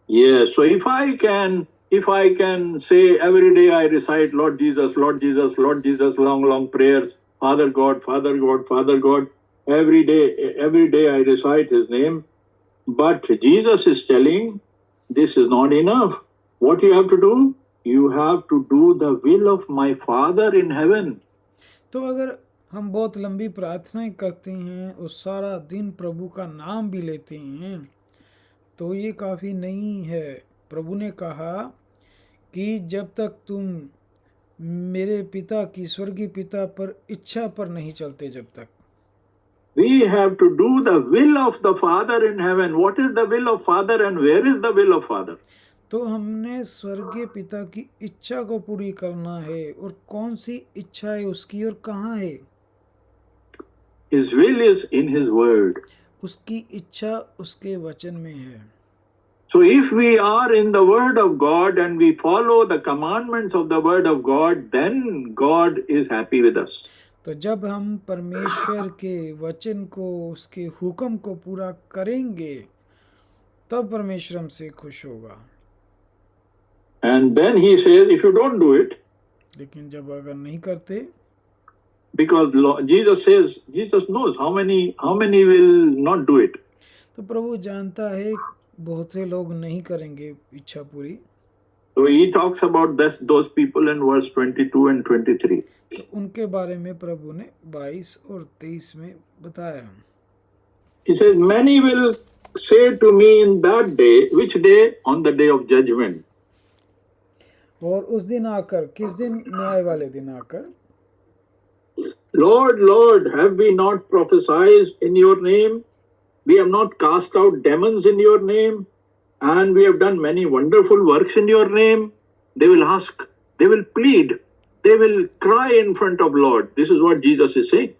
Yes, so if I can say every day I recite Lord Jesus, Lord Jesus, Lord Jesus, long prayers, Father God, Father God, Father God, every day I recite his name, but Jesus is telling this is not enough. What you have to do? You have to do the will of my Father in heaven. तो अगर हम बहुत लंबी प्रार्थनाएं करते हैं और सारा दिन प्रभु का नाम भी लेते हैं तो ये काफ़ी नहीं है। प्रभु ने कहा कि जब तक तुम मेरे पिता की स्वर्गीय पिता पर इच्छा पर नहीं चलते, जब तक। We have to do the will of the Father in heaven. What is the will of Father and where is the will of Father? तो हमने स्वर्गीय पिता की इच्छा को पूरी करना है, और कौन सी इच्छा है उसकी और कहाँ है? His will is in His word. उसकी इच्छा उसके वचन में है। So if we are in the word of God and we follow the commandments of the word of God, then God is happy with us. तो जब हम परमेश्वर के वचन को, उसके हुक्म को पूरा करेंगे, तब परमेश्वर हमसे खुश होगा। And then He says, if you don't do it, लेकिन जब अगर नहीं करते, because Jesus says, Jesus knows how many will not do it. तो प्रभु जानता है बहुत से लोग नहीं करेंगे इच्छा पूरी। So He talks about those people in verse 22 and 23. तो उनके बारे में प्रभु ने 22 और 23 में बताया। He says, many will say to me in that day, which day? On the day of judgment. और उस दिन आकर, किस दिन? न्याय वाले दिन आकर, Lord, Lord, have we not prophesied in your name? We have not cast out demons in your name, and we have done many wonderful works in your name. They will ask, they will plead, they will cry in front of Lord. This is what Jesus is saying.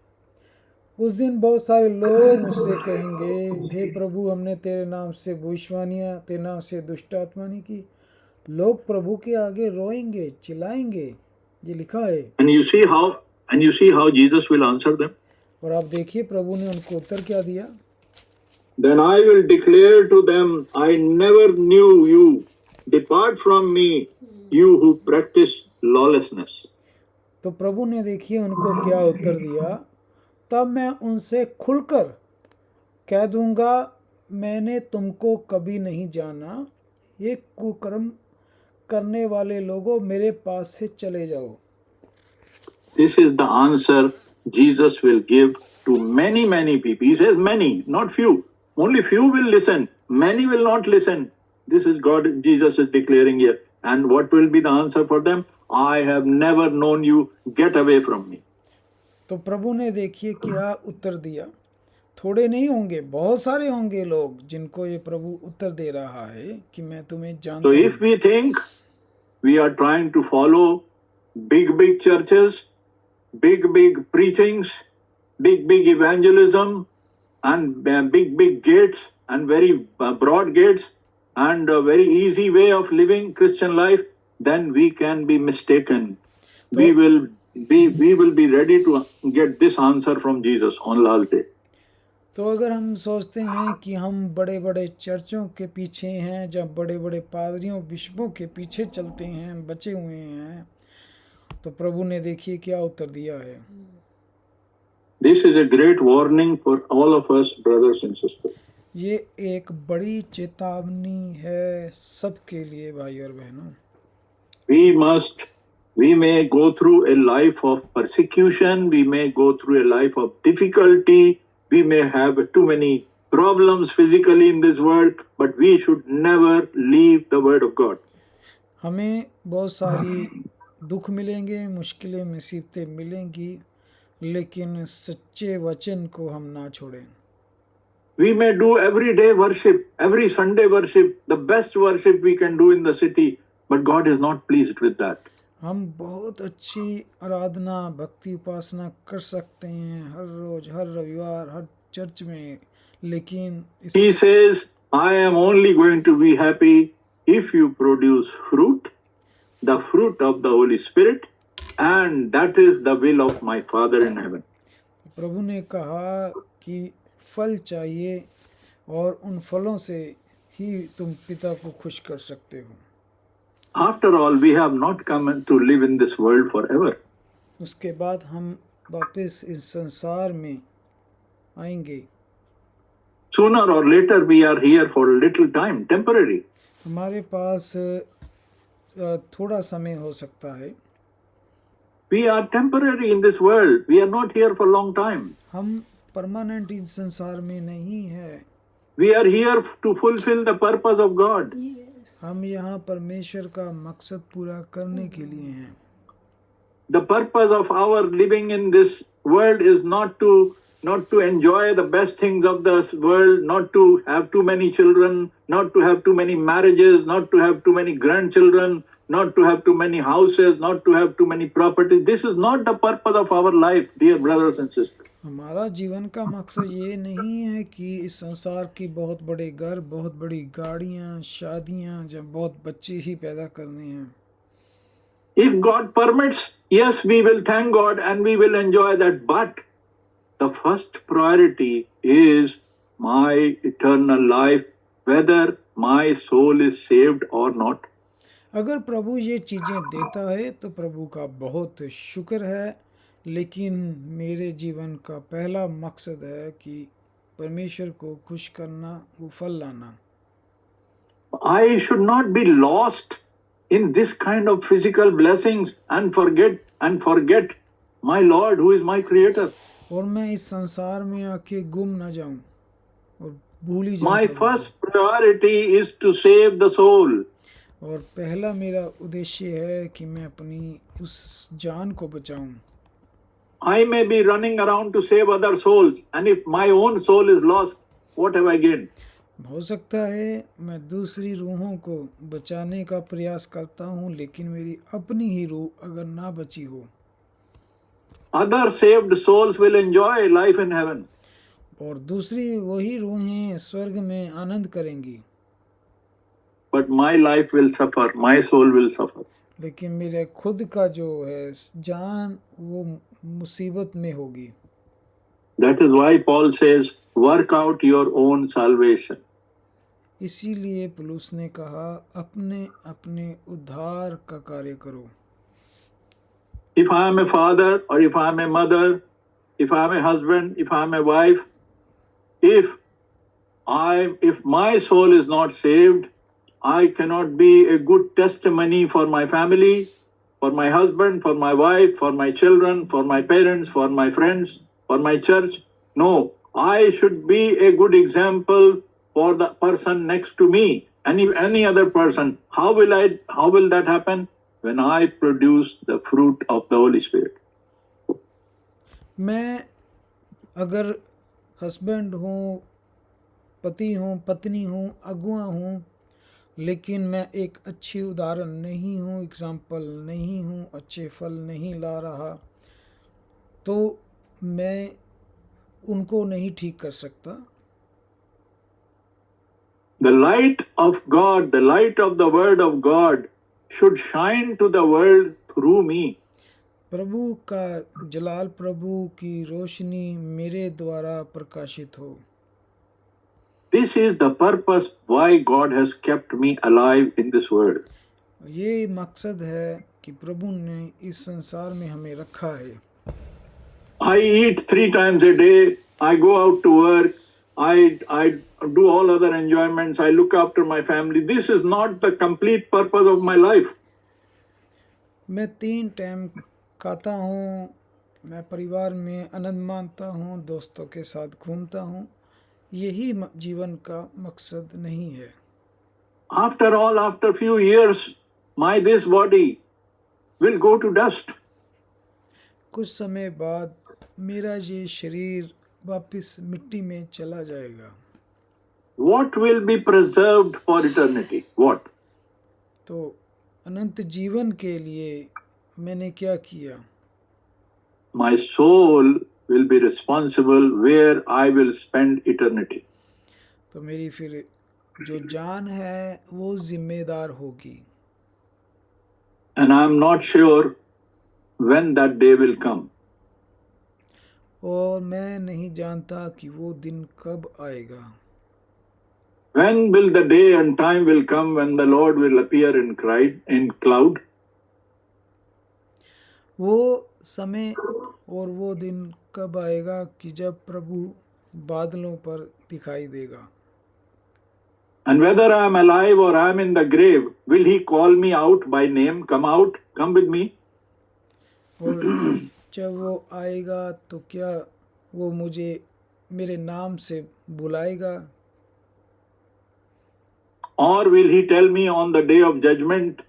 उस दिन बहुत सारे लोग मुझसे कहेंगे, हे प्रभु, हमने तेरे नाम से भविष्यवाणियां, तेरे नाम से दुष्ट आत्मा नहीं की। लोग प्रभु के आगे रोएंगे, चिल्लाएंगे। ये लिखा है। And you see how Jesus will answer them. और आप देखिए प्रभु ने उनको उत्तर क्या दिया। Then I will declare to them, I never knew you. Depart from me, you who practice lawlessness. तो प्रभु ने देखिए उनको क्या उत्तर दिया। तब मैं उनसे खुलकर कह दूंगा, मैंने तुमको कभी नहीं जाना। ये कुकर्म करने वाले लोगों, मेरे पास से चले जाओ। This is the answer Jesus will give to many people. He says many, not few. Only few will listen. Many will not listen. This is Jesus is declaring here. And what will be the answer for them? I have never known you. Get away from me. तो प्रभु ने देखिए क्या उत्तर दिया। थोड़े नहीं होंगे, बहुत सारे होंगे लोग जिनको ये प्रभु उत्तर दे रहा है कि मैं तुम्हें जानता So हूं। if we think we are trying to follow big churches, big preachings, big evangelism, and big gates, and very broad gates, and a very easy way of living Christian life, then we can be mistaken. We will be ready to get this answer from Jesus on last day. तो अगर हम सोचते हैं कि हम बड़े बड़े चर्चों के पीछे हैं, जब बड़े बड़े पादरियों बिशपों के पीछे चलते हैं, बचे हुए हैं, तो प्रभु ने देखिए क्या उत्तर दिया है। This is a great warning for all of us, brothers and sisters. ये एक बड़ी चेतावनी है सबके लिए भाई और बहनों। We may go through a life of persecution, we may go through a life of difficulty, we may have too many problems physically in this world, but we should never leave the word of God. हमें बहुत सारी दुख मिलेंगे, मुश्किलें मुसीबतें मिलेंगी, लेकिन सच्चे वचन को हम ना छोड़ें। We may do every day worship, every Sunday worship, the best worship we can do in the city, but God is not pleased with that. हम बहुत अच्छी आराधना, भक्ति, उपासना कर सकते हैं हर रोज, हर रविवार, हर चर्च में, लेकिन He says, I am only going to be happy if you produce fruit, the fruit of the Holy Spirit, and that is the will of my Father in heaven. प्रभु ने कहा कि फल चाहिए, और उन फलों से ही तुम पिता को खुश कर सकते हो। After all, we have not come to live in this world forever. उसके बाद हम वापस इस संसार में आएंगे। Sooner or later, we are here for a little time, temporary. हमारे पास थोड़ा समय हो सकता है। We are temporary in this world. We are not here for a long time. हम परमानेंट इस संसार में नहीं है। We are here to fulfill the purpose of God. हम यहाँ परमेश्वर का मकसद पूरा करने के लिए हैं। The purpose of our living in this world is not to not to enjoy the best things of this world, not to have too many children, not to have too many marriages, not to have too many grandchildren, not to have too many houses, not to have too many properties. This is not the purpose of our life, dear brothers and sisters. हमारा जीवन का मकसद ये नहीं है कि इस संसार की बहुत बड़े घर, बहुत बड़ी गाड़ियाँ, शादियाँ, जब बहुत बच्चे ही पैदा करने हैं। If God permits, yes, we will thank God and we will enjoy that. But the first priority is my eternal life, whether my soul is saved or not. अगर प्रभु ये चीज़ें देता है तो प्रभु का बहुत शुक्र है, लेकिन मेरे जीवन का पहला मकसद है कि परमेश्वर को खुश करना, वो फल लाना। I should not be lost in this kind of physical blessings and forget my Lord who is my creator. और मैं इस संसार में आके गुम ना जाऊं और भूल ही जाऊं My प्रभु को। first priority is to save the soul. और पहला मेरा उद्देश्य है कि मैं अपनी उस जान को बचाऊं। I may be running around to save other souls, and if my own soul is lost, what have I gained? हो सकता है मैं दूसरी रूहों को बचाने का प्रयास करता हूं, लेकिन मेरी अपनी ही रूह अगर ना बची हो। Other saved souls will enjoy life in heaven. और दूसरी वही रूहें स्वर्ग में आनंद करेंगी, But my life will suffer, my soul will suffer. लेकिन मेरे खुद का जो है जान वो मुसीबत में होगी। That is why Paul says, work out your own salvation. इसीलिए पौलुस ने कहा अपने अपने उद्धार का कार्य करो। If I am a father or if I am a mother, if I am a husband, if I am a wife, if my soul is not saved, I cannot be a good testimony for my family, for my husband, for my wife, for my children, for my parents, for my friends, for my church. No, I should be a good example for the person next to me, any other person. How will that happen? When I produce the fruit of the Holy Spirit. मैं अगर husband हूँ, पति हूँ, पत्नी हूँ, अगुआ हूँ, लेकिन मैं एक अच्छी उदाहरण नहीं हूँ, एग्जाम्पल नहीं हूँ, अच्छे फल नहीं ला रहा, तो मैं उनको नहीं ठीक कर सकता। The light of God, the light of the Word of God should shine to the world through me. प्रभु का जलाल, प्रभु की रोशनी मेरे द्वारा प्रकाशित हो। This is the purpose why God has kept me alive in this world. ये मकसद है कि प्रभु ने इस संसार में हमें रखा है। I eat 3 times a day. I go out to work. I do all other enjoyments. I look after my family. This is not the complete purpose of my life. मैं 3 टाइम खाता हूँ, मैं परिवार में आनंद मानता हूँ, दोस्तों के साथ घूमता हूँ, यही जीवन का मकसद नहीं है। After all, after few years, this body will go to dust. कुछ समय बाद मेरा ये शरीर वापस मिट्टी में चला जाएगा। What will be preserved for eternity? What? तो अनंत जीवन के लिए मैंने क्या किया? My soul will be responsible where I will spend eternity. तो मेरी फिर जो जान है वो जिम्मेदार होगी। And I am not sure when that day will come. और मैं नहीं जानता कि वो दिन कब आएगा। When will the day and time will come when the Lord will appear in cloud? वो समय और वो दिन कब आएगा कि जब प्रभु बादलों पर दिखाई देगा। And whether I am alive or I am in the grave, will he call me out by name? Come out, come with me. और जब वो आएगा तो क्या वो मुझे मेरे नाम से बुलाएगा? Or will he tell me on the day of judgment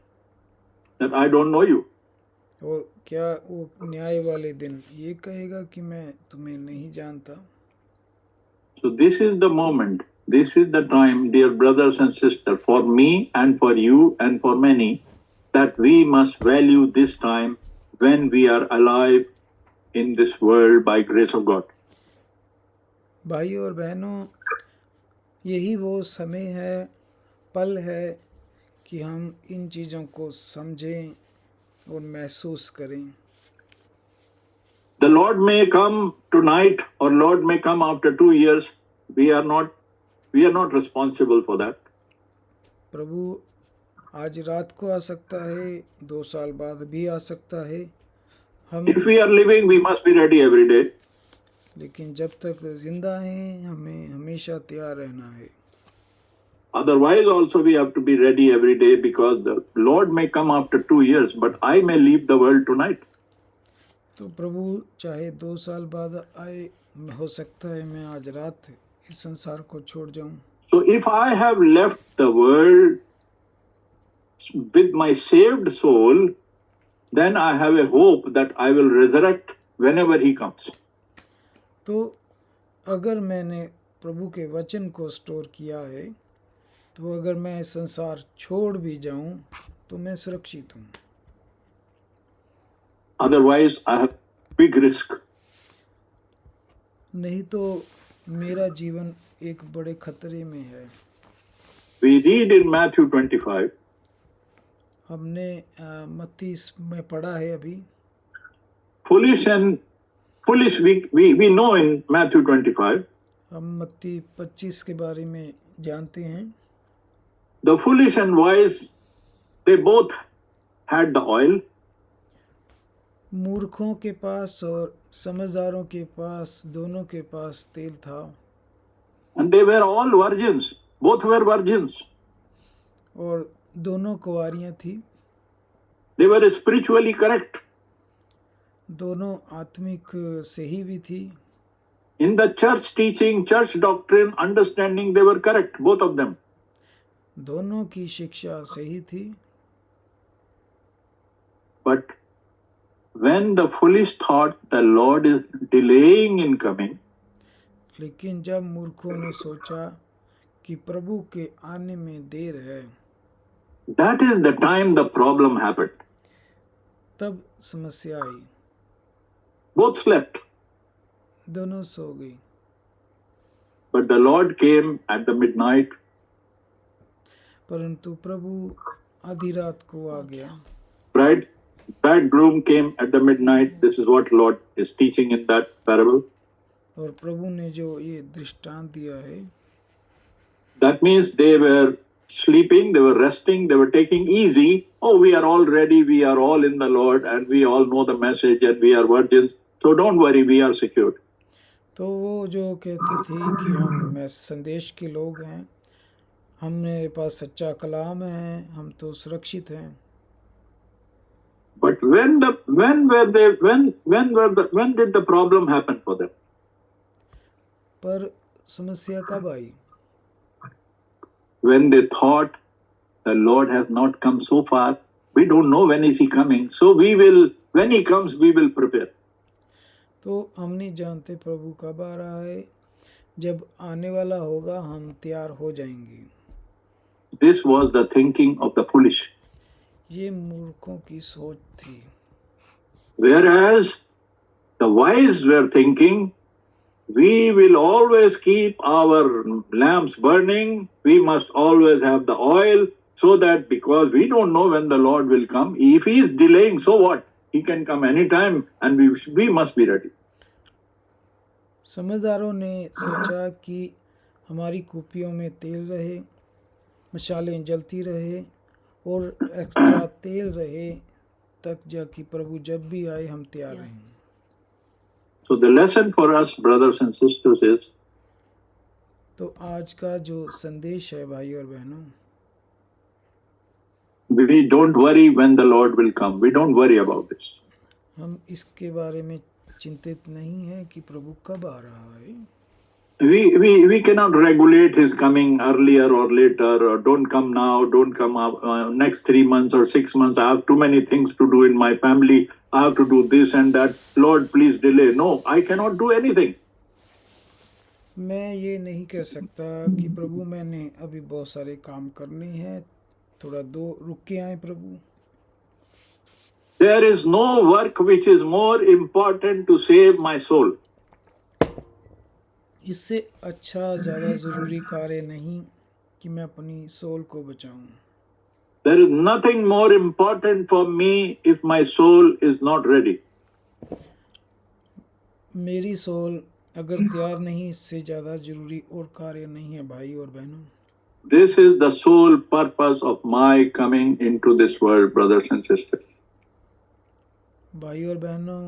that I don't know you? और क्या वो न्याय वाले दिन ये कहेगा कि मैं तुम्हें नहीं जानता? So this is the moment, this is the time, dear brothers and sisters, for me and for you and for many, that we must value this time when we are alive in this world by grace of God. भाई और बहनों, यही वो समय है, पल है कि हम इन चीज़ों को समझें और महसूस करें। The Lord may come tonight or Lord may come after 2 years. We are not responsible for that. प्रभु आज रात को आ सकता है, 2 साल बाद भी आ सकता है। हम If we are living, we must be ready every day. लेकिन जब तक जिंदा हैं हमें हमेशा तैयार रहना है। Otherwise also we have to be ready every day, because the Lord may come after 2 years, but I may leave the world tonight. तो प्रभु चाहे 2 साल बाद आए, हो सकता है मैं आज रात इस संसार को छोड़ जाऊं। So if I have left the world with my saved soul, then I have a hope that I will resurrect whenever he comes. तो अगर मैंने प्रभु के वचन को स्टोर किया है, तो अगर मैं संसार छोड़ भी जाऊं तो मैं सुरक्षित हूं। Otherwise I have big risk. नहीं तो मेरा जीवन एक बड़े खतरे में है। We read in Matthew 25, हमने मत्ती में पढ़ा है अभी। foolish we know in Matthew 25, हम मत्ती 25 के बारे में जानते हैं। the foolish and wise, they both had the oil. मूर्खों के पास और समझदारों के पास, दोनों के पास तेल था। And they were all virgins. Both were virgins. और दोनों कुंवारियां थी। They were spiritually correct. दोनों आत्मिक सही भी थी। In the church teaching, church doctrine, understanding, they were correct, both of them. दोनों की शिक्षा सही थी। But when the foolish thought the Lord is delaying in coming, लेकिन जब मूर्खों ने सोचा कि प्रभु के आने में देर है, that is the time the problem happened. तब समस्या आई। Both slept. दोनों सो गई। But the Lord came at the midnight. परंतु प्रभु आधी रात को आ गया। Bridegroom came at the midnight. This is what Lord is teaching in that parable. और प्रभु ने जो ये दृष्टांत दिया है, That means they were sleeping, they were resting, they were taking easy. Oh, we are all ready, we are all in the Lord, and we all know the message, and we are virgins. So don't worry, we are secured. तो वो जो कहती थी कि हम संदेश के लोग हैं, हमने पास सच्चा कलाम है, हम तो सुरक्षित हैं। But when did the problem happen for them? पर समस्या कब आई? When they thought the Lord has not come so far, we don't know when is he coming. So when he comes, we will prepare. तो हम नहीं जानते प्रभु कब आ रहा है, जब आने वाला होगा हम तैयार हो जाएंगे। This was the thinking of the foolish. ये मूर्खों की सोच थी। Whereas the wise were thinking, we will always keep our lamps burning, we must always have the oil, so that because we don't know when the Lord will come, if he is delaying, so what? He can come anytime, and we must be ready. समझदारों ने सोचा कि हमारी कुपियों में तेल रहे, मशालें जलती रहे और एक्स्ट्रा तेल रहे, तक जाकि प्रभु जब भी आए हम तैयार रहें। So the lesson for us, brothers and sisters, is तो आज का जो संदेश है भाई और बहनों, we don't worry when the Lord will come. We don't worry about this. हम इसके बारे में चिंतित नहीं है कि प्रभु कब आ रहा है। We cannot regulate his coming earlier or later, or don't come now, don't come up, next 3 months or 6 months. I have too many things to do in my family. I have to do this and that. Lord, please delay. No, I cannot do anything. मैं ये नहीं कह सकता कि प्रभु मैंने अभी बहुत सारे काम करने हैं, थोड़ा दो रुक के आए प्रभु। There is no work which is more important to save my soul. इससे अच्छा ज़्यादा ज़रूरी कार्य नहीं कि मैं अपनी सोल को बचाऊं। There is nothing more important for me if my soul is not ready. मेरी सोल अगर तैयार नहीं, इससे ज़्यादा ज़रूरी और कार्य नहीं है भाई और बहनों। This is the sole purpose of my coming into this world, brothers and sisters. भाई और बहनों,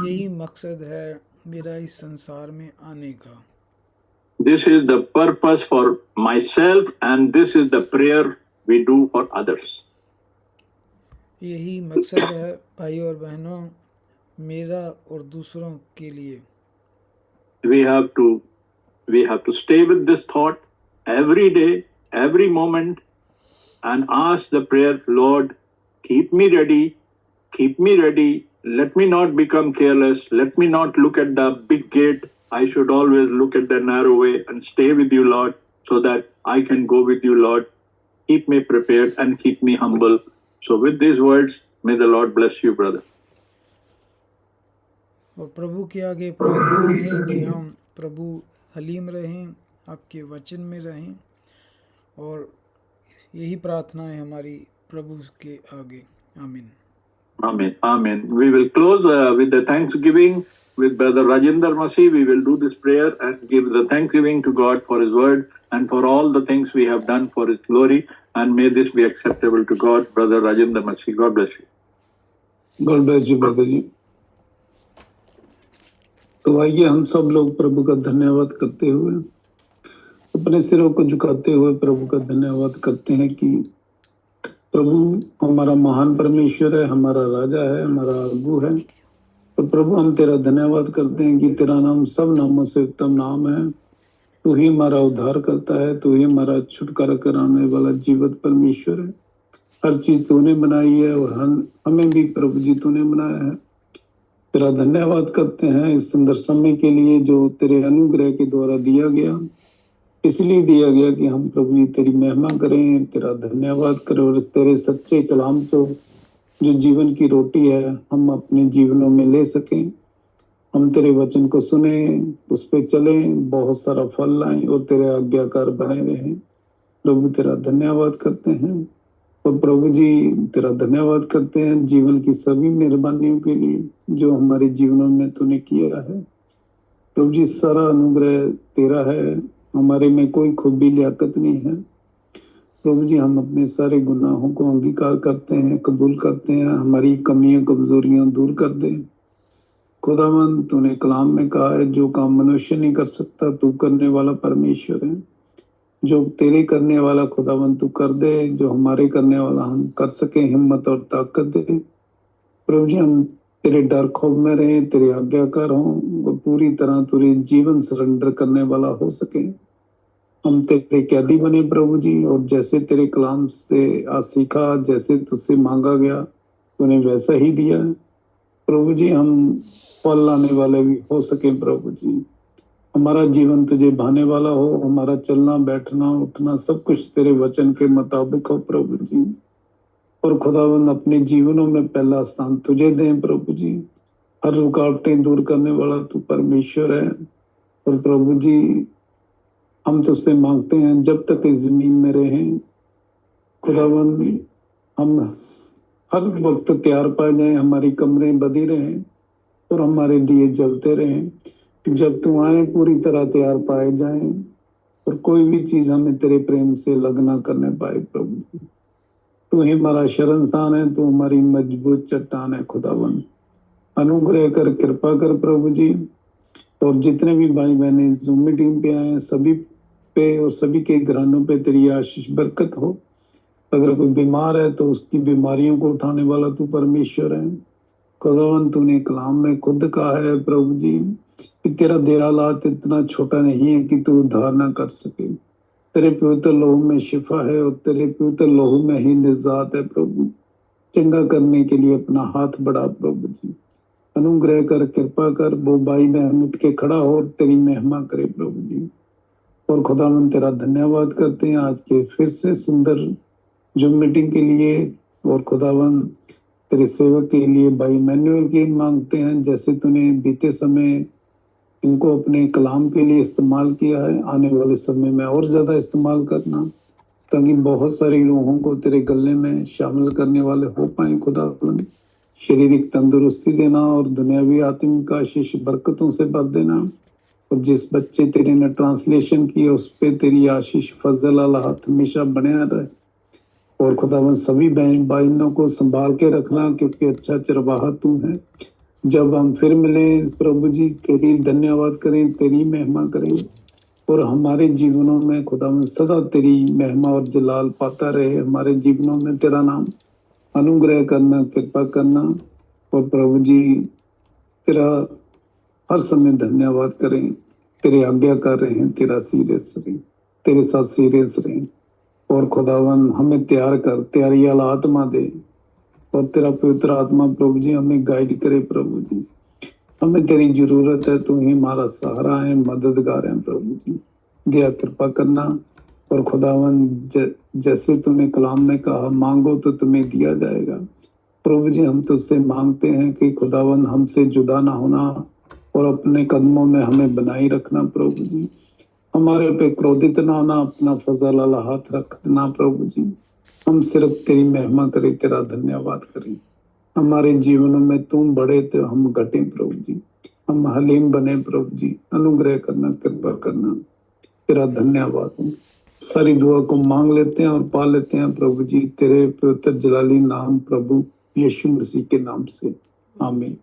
यही मकसद है मेरा इस संसार में आने का। This is the purpose for myself and this is the prayer we do for others. यही मकसद है भाई और बहनों मेरा और दूसरों के लिए। We have to stay with this thought every day, every moment, and ask the prayer, Lord, keep me ready, keep me ready. Let me not become careless. Let me not look at the big gate. I should always look at the narrow way and stay with you, Lord, so that I can go with you, Lord. Keep me prepared and keep me humble. So with these words, may the Lord bless you, brother. और प्रभु के आगे प्रार्थना है कि हम प्रभु हलीम रहें, आपके वचन में रहें, और यही प्रार्थना है हमारी प्रभु के आगे। आमीन। Amen. Amen. We will close with the thanksgiving with Brother Rajinder Masi. We will do this prayer and give the thanksgiving to God for His word and for all the things we have done for His glory. And may this be acceptable to God. Brother Rajinder Masi. God bless you. God bless you, brother जी। तो आइए हम सब लोग प्रभु का धन्यवाद करते हुए, अपने सिरों को झुकाते हुए प्रभु का धन्यवाद करते हैं कि प्रभु हमारा महान परमेश्वर है, हमारा राजा है, हमारा आगू है। तो प्रभु हम तेरा धन्यवाद करते हैं कि तेरा नाम सब नामों से उत्तम नाम है। तू ही हमारा उद्धार करता है, तू ही हमारा छुटकारा कराने वाला जीवित परमेश्वर है। हर चीज तूने बनाई है और हमें भी प्रभु जी तूने बनाया है। तेरा धन्यवाद करते हैं इस सुंदर समय के लिए जो तेरे अनुग्रह के द्वारा दिया गया, इसलिए दिया गया कि हम प्रभु जी तेरी महिमा करें, तेरा धन्यवाद करें और तेरे सच्चे कलाम को जो जीवन की रोटी है हम अपने जीवनों में ले सकें। हम तेरे वचन को सुने, उस पे चलें, बहुत सारा फल लाएं और तेरे आज्ञाकार बने रहें। प्रभु तेरा धन्यवाद करते हैं और प्रभु जी तेरा धन्यवाद करते हैं जीवन की सभी मेहरबानियों के लिए जो हमारे जीवनों में तूने किया है। प्रभु जी सारा अनुग्रह तेरा है, हमारे में कोई खूबी लियाकत नहीं है। प्रभु जी हम अपने सारे गुनाहों को अंगीकार करते हैं, कबूल करते हैं, हमारी कमियां कमजोरियां दूर कर दे। खुदावंद तूने कलाम में कहा है जो काम मनुष्य नहीं कर सकता तू करने वाला परमेश्वर है। जो तेरे करने वाला खुदावंद तू कर दे, जो हमारे करने वाला हम कर सके, हिम्मत और ताकत दे। प्रभु जी हम तेरे डर खौफ में रहे, तेरे आज्ञाकार हों और पूरी तरह तेरे जीवन सरेंडर करने वाला हो सके। हम तेरे कैदी बने प्रभु जी, और जैसे तेरे कलाम से आज सीखा, जैसे तुझसे मांगा गया तूने वैसा ही दिया। प्रभु जी हम फल लाने वाले भी हो सके प्रभु जी, हमारा जीवन तुझे भाने वाला हो, हमारा चलना बैठना उठना सब कुछ तेरे वचन के मुताबिक हो प्रभु जी। और खुदावंद अपने जीवनों में पहला स्थान तुझे दें प्रभु जी। हर रुकावटें दूर करने वाला तू परमेश्वर है। और प्रभु जी हम तुझसे मांगते हैं जब तक इस जमीन में रहें खुदावंद हम हर वक्त तैयार पाए जाएं, हमारी कमरें बदी रहें और हमारे दिए जलते रहें। जब तू आए पूरी तरह तैयार पाए जाएं और कोई भी चीज हमें तेरे प्रेम से लग ना करने पाए प्रभु। तू ही हमारा शरण स्थान है, तू हमारी मजबूत चट्टान है खुदावंद। अनुग्रह कर, कृपा कर प्रभु जी। और जितने भी भाई बहन इस जूम मीटिंग पे आए हैं सभी पे और सभी के घरानों पे तेरी आशीष बरकत हो। अगर कोई बीमार है तो उसकी बीमारियों को उठाने वाला तू परमेश्वर है। खुदावंद तूने कलाम में खुद कहा है प्रभु जी कि तेरा दयालात इतना छोटा नहीं है कि तू उद्धार ना कर सके। तेरे पवित्र लहू में शिफा है और तेरे पवित्र लहू में ही निजात है प्रभु। चंगा करने के लिए अपना हाथ बढ़ा प्रभु जी। अनुग्रह कर, कृपा कर, वो भाई बहन उठ के खड़ा हो और तेरी महिमा करे प्रभु जी। और खुदावन तेरा धन्यवाद करते हैं आज के फिर से सुंदर जो मीटिंग के लिए। और खुदावन तेरे सेवक के लिए भाई मैनुअल की मांगते हैं, जैसे तूने बीते समय इनको अपने कलाम के लिए इस्तेमाल किया है, आने वाले समय में और ज्यादा इस्तेमाल करना, ताकि बहुत सारे लोगों को तेरे गले में शामिल करने वाले हो पाए। खुदावन शारीरिक तंदुरुस्ती देना और दुनियावी आत्मिक आशीष बरकतों से भर देना। और जिस बच्चे तेरे ने ट्रांसलेशन किए उस पे तेरी आशीष फजल वाला हाथ हमेशा बना रहे। और खुदावन सभी बहन भाइयों को संभाल के रखना, क्योंकि अच्छा चरवाहा तू है। जब हम फिर मिले प्रभु जी, तेरी धन्यवाद करें, तेरी महिमा करें, और हमारे जीवनों में खुदावन सदा तेरी महिमा और जलाल पाता रहे। हमारे जीवनों में तेरा नाम अनुग्रह करना, कृपा करना। और प्रभु जी तेरा हर समय धन्यवाद करें, तेरे आज्ञाकार रहें, तेरा सीरियस रहें, तेरे साथ सीरियस रहें। और खुदावन हमें तैयार कर, तैयारी वाला आत्मा दे, और तेरा पवित्र आत्मा प्रभु जी हमें गाइड करे प्रभु जी। हमें तेरी जरूरत है, तू ही हमारा सहारा है, मददगार है प्रभु जी। दया कृपा करना। और खुदावन जैसे तूने कलाम में कहा, मांगो तो तुम्हें दिया जाएगा। प्रभु जी हम तुझसे मांगते हैं कि खुदावन हमसे जुदा ना होना और अपने कदमों में हमें बनाए रखना प्रभु जी। हमारे पे क्रोधित ना होना, अपना फजल वाला हाथ रखना प्रभु जी। हम सिर्फ तेरी महिमा करें, तेरा धन्यवाद करें। हमारे जीवनों में तुम बढ़े तो हम घटे प्रभु जी। हम हलीम बने प्रभु जी। अनुग्रह करना, कृपा करना, तेरा धन्यवाद हो। सारी दुआ को मांग लेते हैं और पा लेते हैं प्रभु जी, तेरे पवित्र जलाली नाम प्रभु यीशु मसीह के नाम से, आमीन।